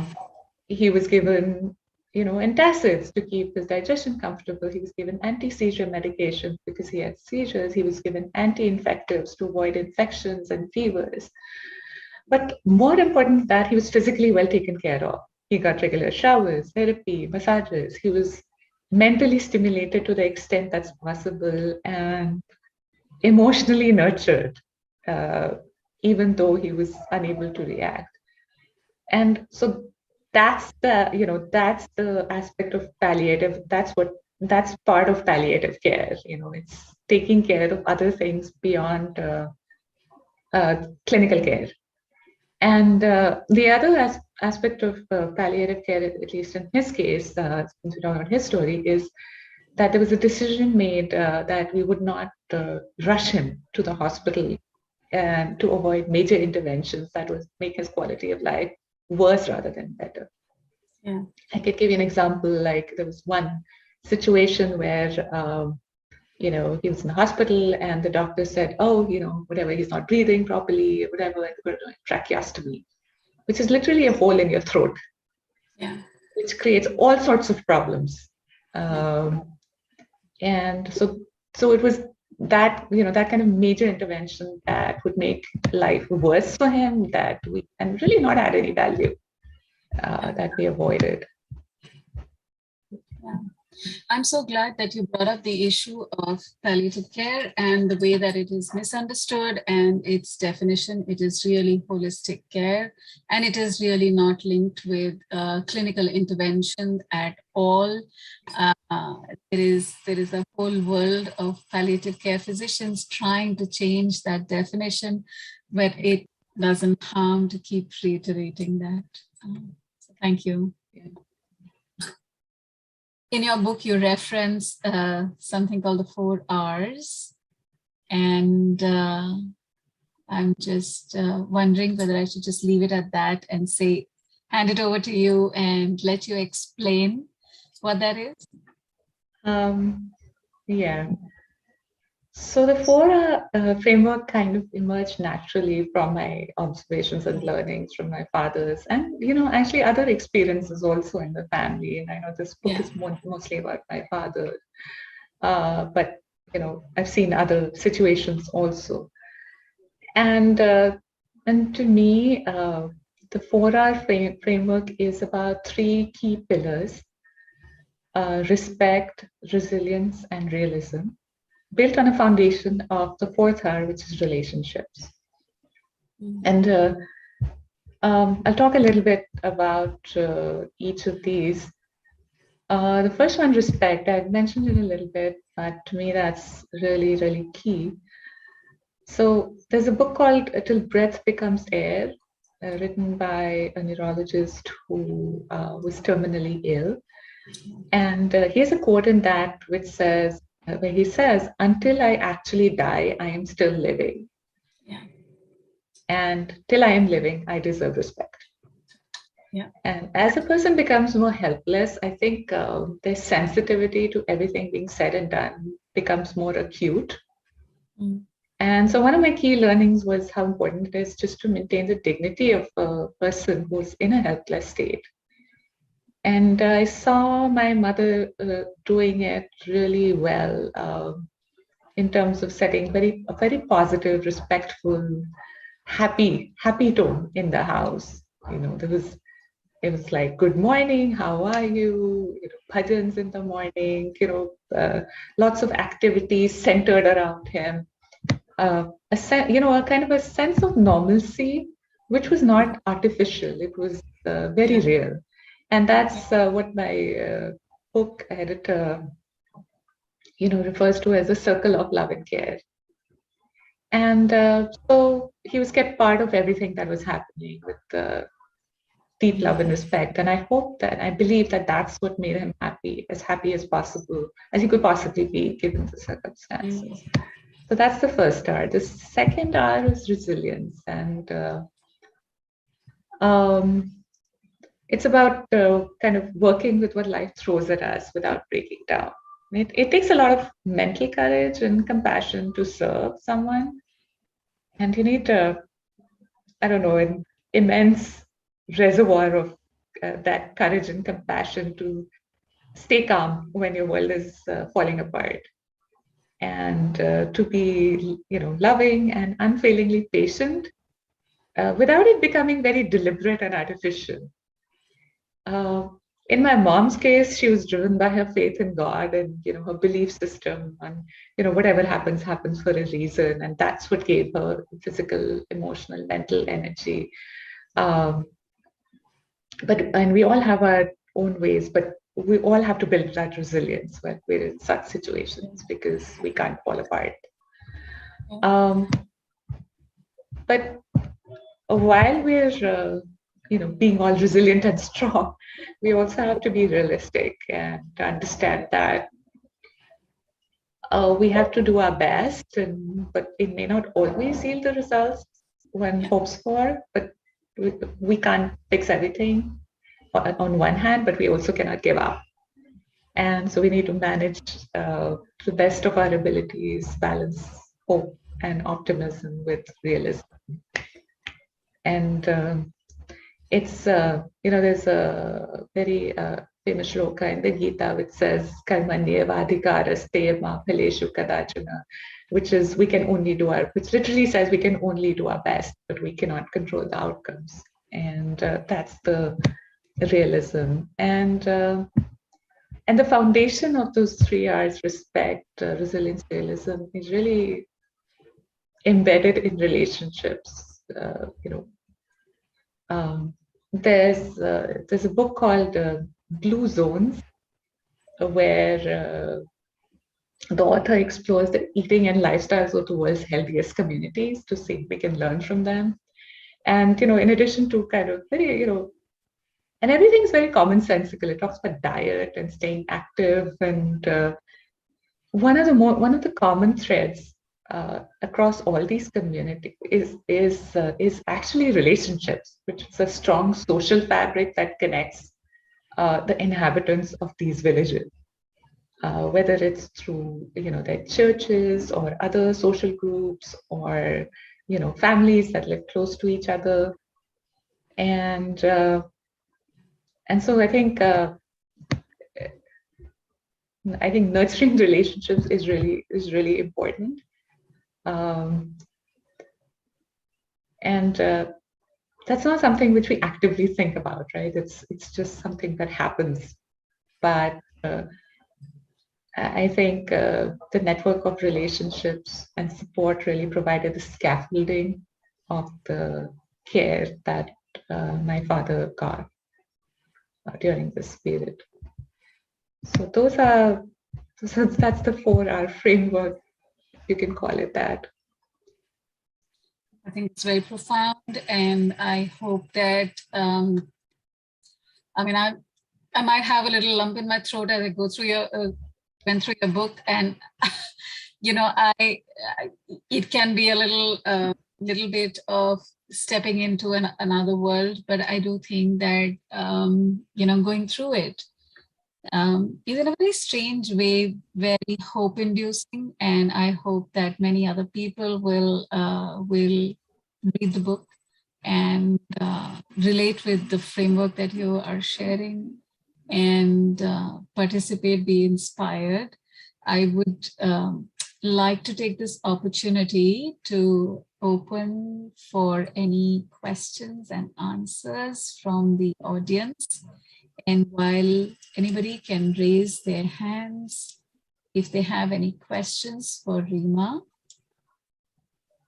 He was given, antacids to keep his digestion comfortable. He was given anti-seizure medication because he had seizures. He was given anti-infectives to avoid infections and fevers. But more important than that, he was physically well taken care of. He got regular showers, therapy, massages. He was mentally stimulated to the extent that's possible and emotionally nurtured, even though he was unable to react. And so that's the aspect of palliative. That's part of palliative care. It's taking care of other things beyond clinical care. And the other aspect of palliative care, at least in his case, since we talk about his story, is that there was a decision made that we would not rush him to the hospital and to avoid major interventions that would make his quality of life worse rather than better. Yeah. I could give you an example. Like there was one situation where he was in the hospital and the doctor said, oh, whatever, he's not breathing properly, whatever, and we're doing tracheostomy, which is literally a hole in your throat, Yeah. which creates all sorts of problems. And so it was that, that kind of major intervention that would make life worse for him, and really not add any value, that we avoided. Yeah. I'm so glad that you brought up the issue of palliative care and the way that it is misunderstood and its definition. It is really holistic care, and it is really not linked with clinical intervention at all. There is a whole world of palliative care physicians trying to change that definition, but it doesn't harm to keep reiterating that. So thank you. In your book, you reference something called the 4 R's. And I'm just wondering whether I should just leave it at that and hand it over to you and let you explain what that is. Yeah. So the 4R framework kind of emerged naturally from my observations and learnings from my father's and, actually other experiences also in the family. And I know this book is mostly about my father, but, I've seen other situations also. And to me, the 4R framework is about 3 key pillars: respect, resilience, and realism, built on a foundation of the 4th R, which is relationships. And I'll talk a little bit about each of these. The first one, respect, I've mentioned it a little bit, but to me that's really, really key. So there's a book called Till Breath Becomes Air, written by a neurologist who was terminally ill. And here's a quote in that which says, where he says, until I actually die, I am still living. Yeah. And till I am living, I deserve respect. Yeah. And as a person becomes more helpless, I think their sensitivity to everything being said and done becomes more acute. Mm. And so one of my key learnings was how important it is just to maintain the dignity of a person who's in a helpless state. And I saw my mother doing it really well in terms of setting a very positive, respectful, happy tone in the house. It was like, good morning, how are you? Bhajans in the morning, lots of activities centered around him. A kind of a sense of normalcy, which was not artificial. It was very Yeah. real. And that's what my book editor, refers to as a circle of love and care. And so he was kept part of everything that was happening with deep love and respect. And I hope that, I believe that that's what made him happy as possible, as he could possibly be given the circumstances. So that's the first R. The second R is resilience. And it's about kind of working with what life throws at us without breaking down. It takes a lot of mental courage and compassion to serve someone. And you need, I don't know, an immense reservoir of that courage and compassion to stay calm when your world is falling apart, and to be, loving and unfailingly patient without it becoming very deliberate and artificial. Uh, in my mom's case, she was driven by her faith in God and, her belief system, and, whatever happens, happens for a reason. And that's what gave her physical, emotional, mental energy. Um, and we all have our own ways, but we all have to build that resilience when we're in such situations, because we can't fall apart. Um, but while we're being all resilient and strong, we also have to be realistic and understand that we have to do our best, but it may not always yield the results one hopes for. But we can't fix everything on one hand, but we also cannot give up. And so we need to manage to the best of our abilities, balance hope and optimism with realism. And there's a very famous shloka in the Gita which says, Karmanyevadhikaraste ma phaleshu kadachana, which literally says we can only do our best, but we cannot control the outcomes. And that's the realism. And the foundation of those three R's, respect, resilience, realism, is really embedded in relationships. There's a book called Blue Zones, where the author explores the eating and lifestyles of the world's healthiest communities to see if we can learn from them. And in addition to kind of very, and everything's very commonsensical. It talks about diet and staying active, and one of the common threads across all these communities is actually relationships, which is a strong social fabric that connects the inhabitants of these villages, whether it's through their churches or other social groups, or families that live close to each other, and so I think nurturing relationships is really important. And that's not something which we actively think about, right? It's just something that happens. But I think the network of relationships and support really provided the scaffolding of the care that my father got during this period. So that's the 4R framework, you can call it that. I think it's very profound, and I hope that, I might have a little lump in my throat as I went through your book, and it can be a little bit of stepping into another world, but I do think that, going through it is in a very strange way, very hope-inducing, and I hope that many other people will read the book and relate with the framework that you are sharing and participate, be inspired. I would like to take this opportunity to open for any questions and answers from the audience. And while anybody can raise their hands if they have any questions for Rima.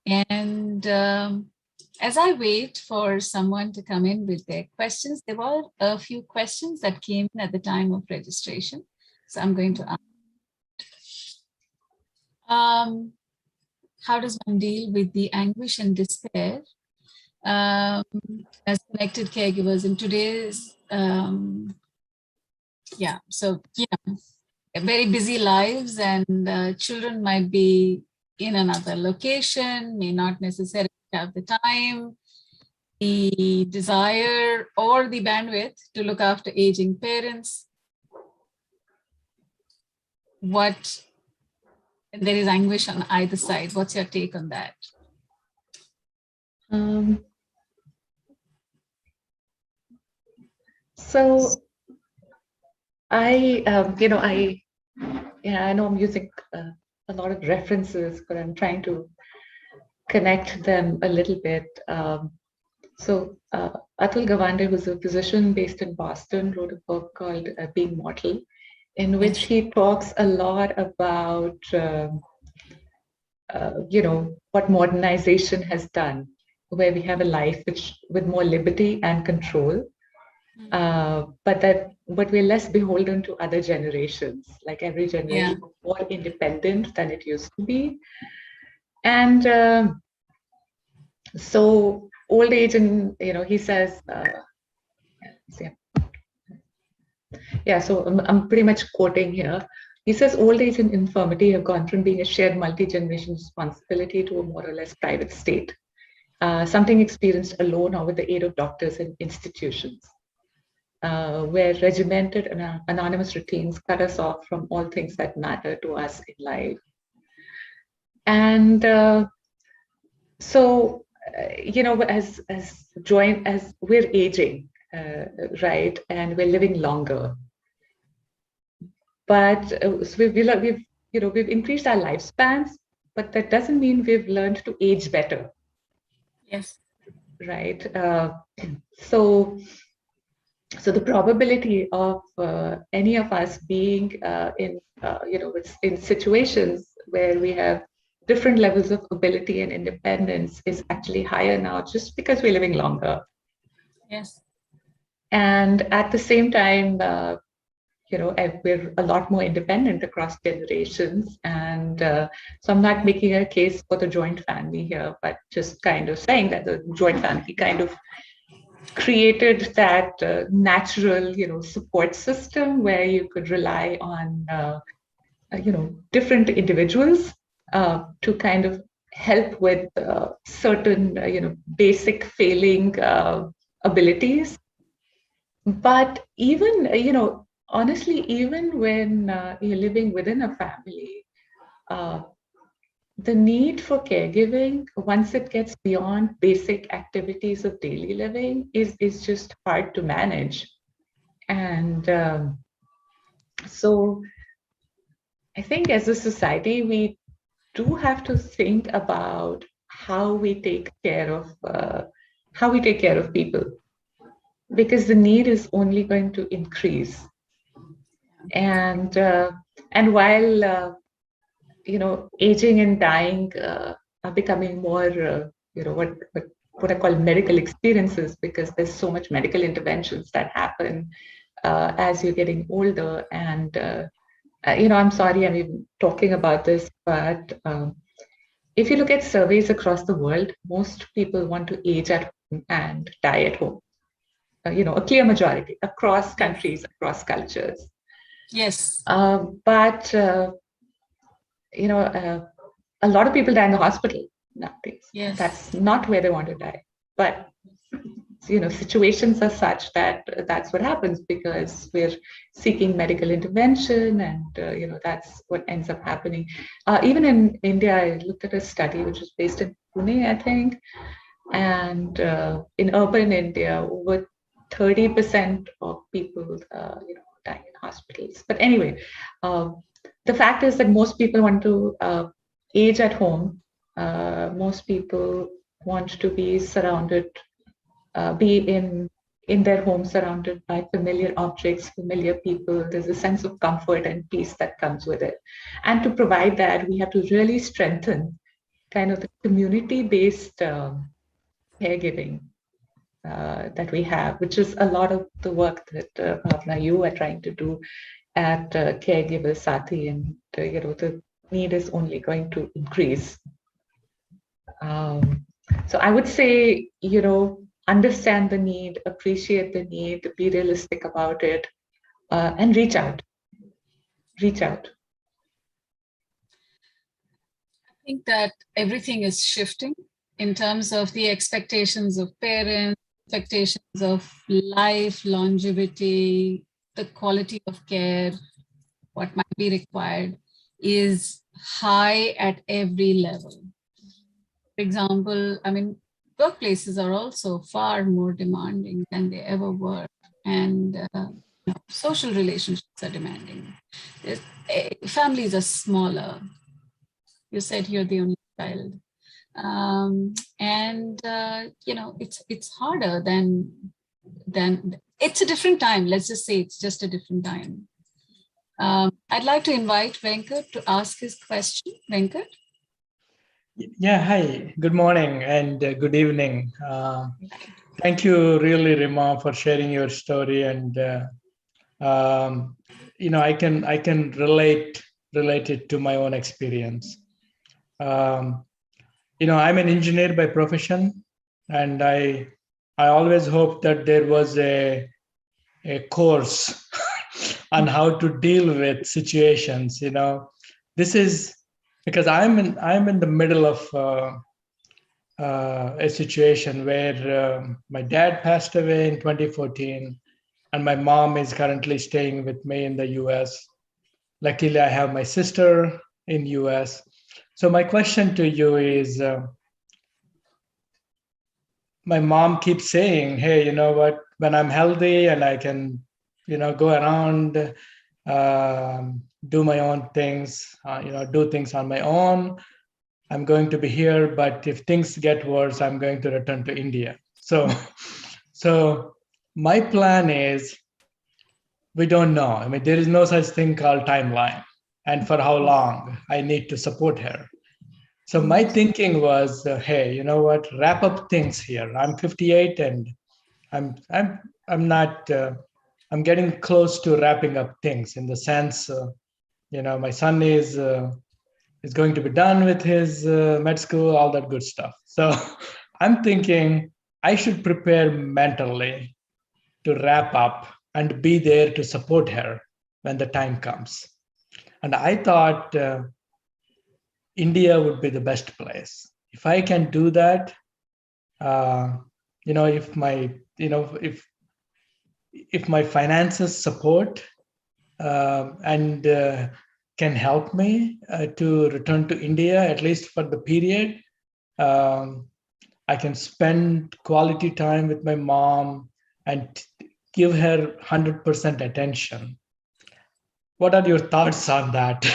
And as I wait for someone to come in with their questions, there were a few questions that came in at the time of registration. So I'm going to ask. How does one deal with the anguish and despair as connected caregivers in today's, very busy lives, and children might be in another location, may not necessarily have the time, the desire, or the bandwidth to look after aging parents. There is anguish on either side. What's your take on that? So I know I'm using a lot of references, but I'm trying to connect them a little bit. So Atul Gawande, who's a physician based in Boston, wrote a book called Being Mortal, in which he talks a lot about, what modernization has done, where we have a life with more liberty and control, but we're less beholden to other generations. Like every generation is more independent than it used to be. And so old age, and he says, so I'm pretty much quoting here. He says, old age and infirmity have gone from being a shared multi-generation responsibility to a more or less private state, something experienced alone or with the aid of doctors and institutions, where regimented and anonymous routines cut us off from all things that matter to us in life. And as we're aging, right, and we're living longer, but so we've increased our lifespans, but that doesn't mean we've learned to age better. Yes. Right. So the probability of any of us being in situations where we have different levels of ability and independence is actually higher now, just because we're living longer. Yes. And at the same time, we're a lot more independent across generations. And so I'm not making a case for the joint family here, but just kind of saying that the joint family kind of created that natural, support system where you could rely on, different individuals to kind of help with certain, basic failing abilities. But even, honestly, even when you're living within a family, the need for caregiving, once it gets beyond basic activities of daily living, is just hard to manage. And so I think as a society, we do have to think about how we take care of people, because the need is only going to increase. And while aging and dying are becoming more, what I call medical experiences, because there's so much medical interventions that happen as you're getting older. And I'm sorry I'm even talking about this, but if you look at surveys across the world, most people want to age at home and die at home. A clear majority across countries, across cultures. Yes. But a lot of people die in the hospital nowadays. Yes. That's not where they want to die. but situations are such that that's what happens because we're seeking medical intervention, and that's what ends up happening. Even in India, I looked at a study which was based in Pune, I think, and in urban India, over 30% of people, die in hospitals. But anyway, the fact is that most people want to age at home. Most people want to be surrounded, be in their home surrounded by familiar objects, familiar people. There's a sense of comfort and peace that comes with it. And to provide that, we have to really strengthen kind of the community-based caregiving that we have, which is a lot of the work that Bhavana, you are trying to do at Caregiver, Saathi, and the need is only going to increase. So I would say, understand the need, appreciate the need, be realistic about it, and reach out. Reach out. I think that everything is shifting in terms of the expectations of parents, expectations of life, longevity, the quality of care, what might be required is high at every level. For example, workplaces are also far more demanding than they ever were. And social relationships are demanding. Families are smaller. You said you're the only child. It's harder than it's a different time. Let's just say it's just a different time. I'd like to invite Venkat to ask his question. Venkat? Yeah, hi, good morning and good evening. Thank you really, Rima, for sharing your story. And, I can relate it to my own experience. I'm an engineer by profession, and I always hoped that there was a course on how to deal with situations. This is because I'm in the middle of a situation where my dad passed away in 2014, and my mom is currently staying with me in the U.S. Luckily, I have my sister in U.S. So my question to you is, my mom keeps saying, hey, you know what, when I'm healthy and I can, go around, do my own things, do things on my own, I'm going to be here. But if things get worse, I'm going to return to India. So my plan is, we don't know. There is no such thing called timeline, and for how long I need to support her. So my thinking was, hey, you know what? Wrap up things here. I'm 58, and I'm getting close to wrapping up things in the sense, my son is going to be done with his med school, all that good stuff. So I'm thinking I should prepare mentally to wrap up and be there to support her when the time comes. And I thought India would be the best place. If I can do that, if my finances support and can help me to return to India, at least for the period, I can spend quality time with my mom and give her 100% attention. What are your thoughts on that?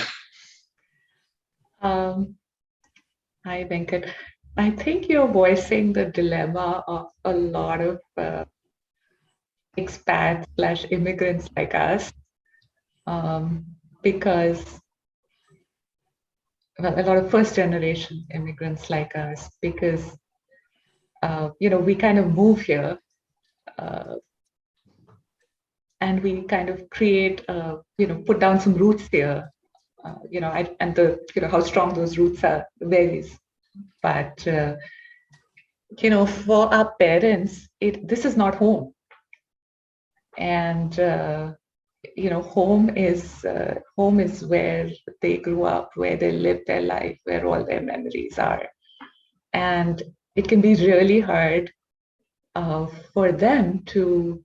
Hi, Venkat. I think you're voicing the dilemma of a lot of expats/immigrants like us, because a lot of first-generation immigrants like us, because we kind of move here, and we kind of create, put down some roots here. And how strong those roots are varies. But for our parents, this is not home. And home is where they grew up, where they lived their life, where all their memories are. And it can be really hard for them to,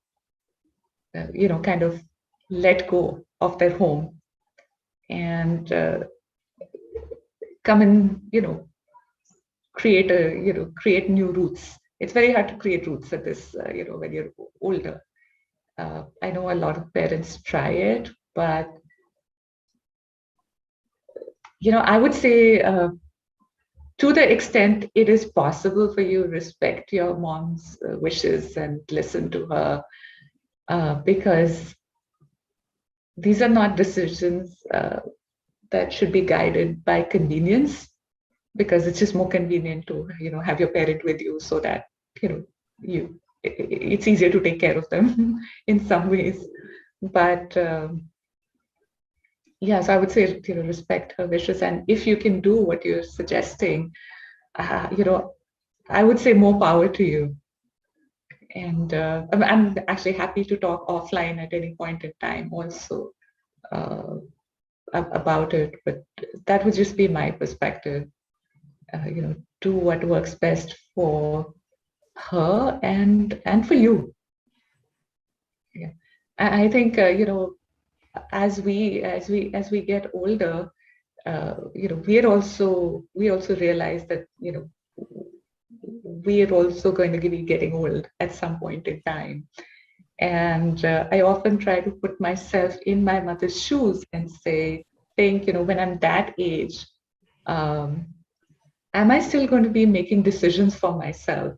kind of let go of their home and come and, create new roots. It's very hard to create roots at this, when you're older. I know a lot of parents try it, but, I would say, to the extent it is possible for you, respect your mom's wishes and listen to her, because these are not decisions that should be guided by convenience, because it's just more convenient to, have your parent with you so that, it's easier to take care of them in some ways. But yes, I would say, respect her wishes. And if you can do what you're suggesting, I would say more power to you. And I'm actually happy to talk offline at any point in time also about it. But that would just be my perspective. Do what works best for her and for you. Yeah, I think as we get older, we also realize that we are also going to be getting old at some point in time. And I often try to put myself in my mother's shoes and think, when I'm that age, am I still going to be making decisions for myself,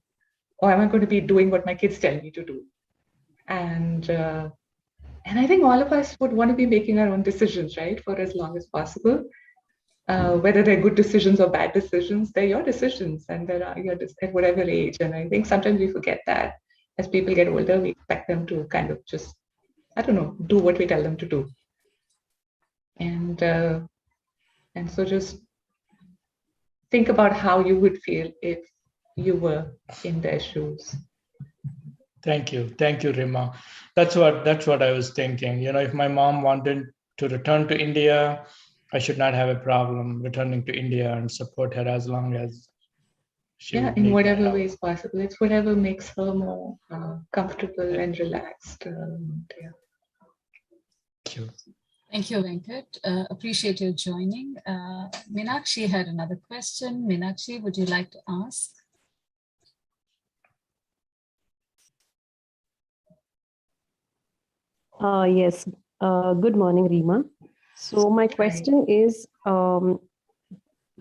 or am I going to be doing what my kids tell me to do? And I think all of us would want to be making our own decisions, right, for as long as possible. Whether they're good decisions or bad decisions, they're your decisions, and they're at whatever age. And I think sometimes we forget that as people get older, we expect them to kind of just, I don't know, do what we tell them to do. And so just think about how you would feel if you were in their shoes. Thank you, Rima. That's what I was thinking. If my mom wanted to return to India, I should not have a problem returning to India and support her as long as she. Yeah, in whatever way is possible. It's whatever makes her more comfortable and relaxed. Yeah. Thank you. Thank you, Venkat. Appreciate your joining. Meenakshi had another question. Meenakshi, would you like to ask? Yes. Good morning, Rima. So my question is, are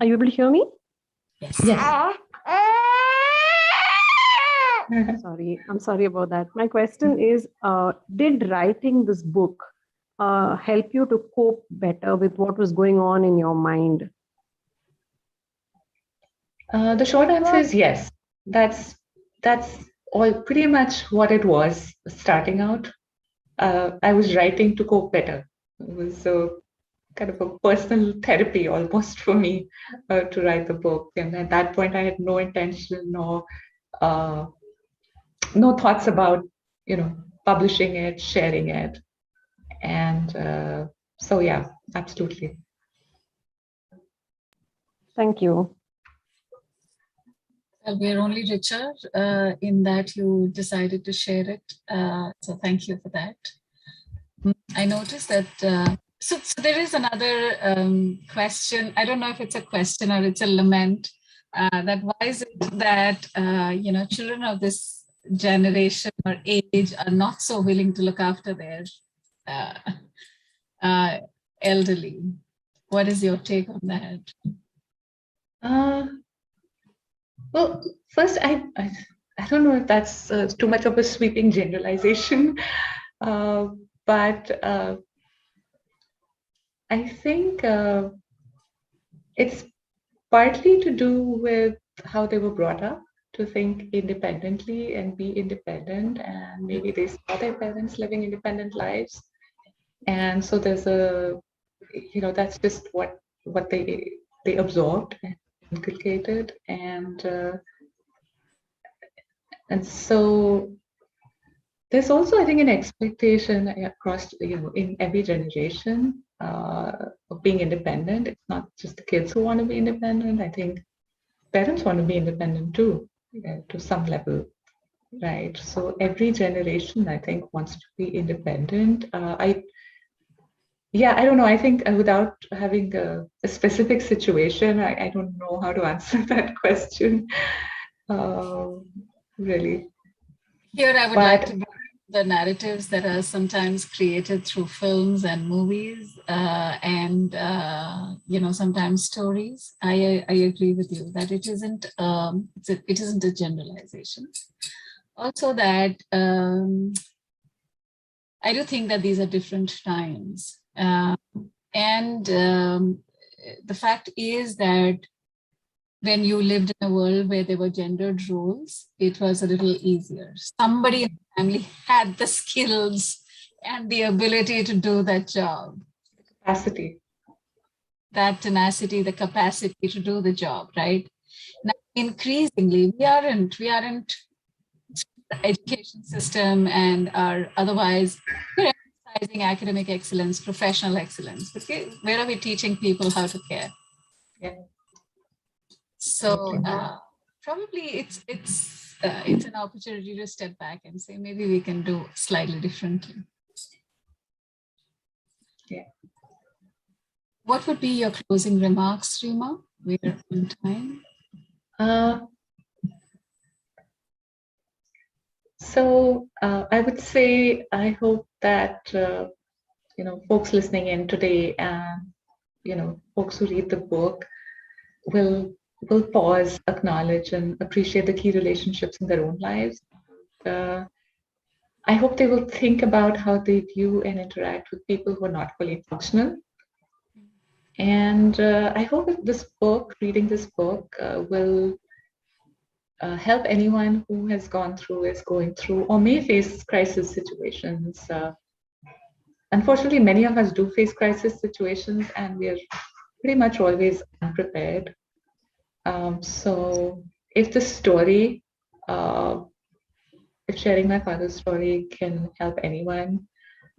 you able to hear me? Yes. Yes. Sorry, I'm sorry about that. My question is, did writing this book help you to cope better with what was going on in your mind? The short answer is yes. That's all pretty much what it was starting out. I was writing to cope better. It was kind of a personal therapy almost for me to write the book. And at that point, I had no intention or no thoughts about, publishing it, sharing it. And so, yeah, absolutely. Thank you. Well, we're only richer in that you decided to share it. So thank you for that. I noticed that, so there is another question. I don't know if it's a question or it's a lament, that why is it that, children of this generation or age are not so willing to look after their elderly? What is your take on that? Well, first, I don't know if that's too much of a sweeping generalization, but I think it's partly to do with how they were brought up to think independently and be independent, and maybe they saw their parents living independent lives, and so there's that's just what they absorbed and inculcated, and so there's also, I think, an expectation across, in every generation of being independent. It's not just the kids who want to be independent. I think parents want to be independent too, to some level. right? So every generation, I think, wants to be independent. Yeah, I don't know. I think without having a specific situation, I don't know how to answer that question. Really. Here, I would like But to bring the narratives that are sometimes created through films and movies, and sometimes stories. I agree with you that it isn't a generalization. Also, that I do think that these are different times, and the fact is that when you lived in a world where there were gendered roles, it was a little easier. Somebody in the family had the skills and the ability to do that job. capacity. That tenacity, the capacity to do the job, right? Now, increasingly, we aren't the education system and are otherwise we're emphasizing academic excellence, professional excellence. But where are we teaching people how to care? Yeah. So probably it's an opportunity to step back and say maybe we can do slightly differently. Yeah. What would be your closing remarks, Rima? We're on time. So I would say I hope that folks listening in today and folks who read the book will pause, acknowledge, and appreciate the key relationships in their own lives. I hope they will think about how they view and interact with people who are not fully functional. And I hope that reading this book, will help anyone who has gone through, is going through, or may face crisis situations. Unfortunately, many of us do face crisis situations, and we are pretty much always unprepared. So if the story, if sharing my father's story can help anyone,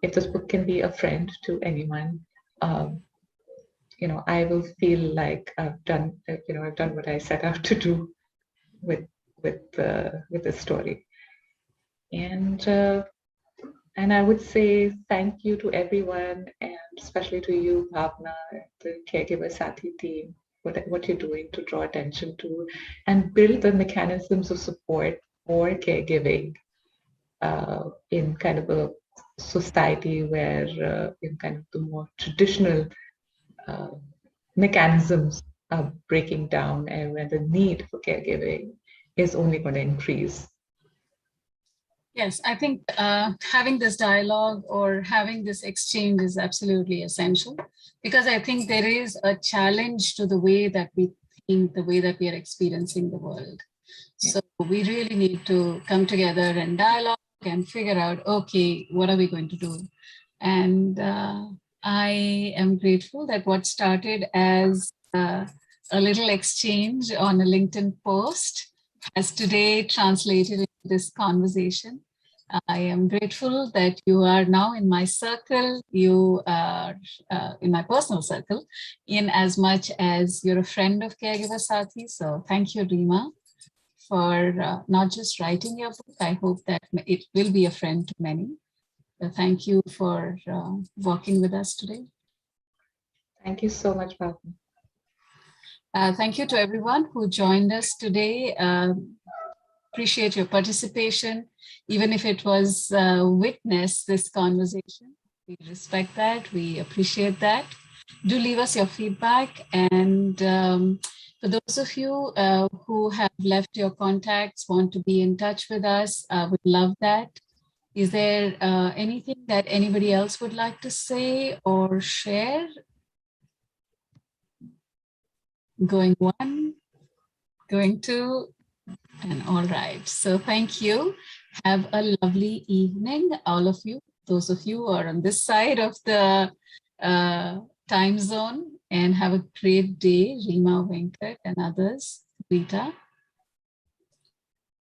if this book can be a friend to anyone, I will feel like I've done what I set out to do with the story. And I would say thank you to everyone, and especially to you, Bhavana, the Caregiver Saathi team, what you're doing to draw attention to and build the mechanisms of support for caregiving in kind of a society where in kind of the more traditional mechanisms are breaking down, and where the need for caregiving is only going to increase. Yes, I think having this dialogue or having this exchange is absolutely essential, because I think there is a challenge to the way that we think, the way that we are experiencing the world. Yeah. So we really need to come together and dialogue and figure out, okay, what are we going to do? And I am grateful that what started as a little exchange on a LinkedIn post has today translated into this conversation. I am grateful that you are now in my circle, you are in my personal circle, in as much as you're a friend of Caregiver Saathi. So thank you, Rima, for not just writing your book. I hope that it will be a friend to many. Thank you for working with us today. Thank you so much, Bhavana. Thank you to everyone who joined us today. Appreciate your participation, even if it was witness this conversation. We respect that, we appreciate that. Do leave us your feedback, and for those of you who have left your contacts, want to be in touch with us, would love that. Is there anything that anybody else would like to say or share? Going one, going two, and all right. So thank you. Have a lovely evening, all of you. Those of you who are on this side of the time zone, and have a great day, Rima, Venkat, and others, Rita.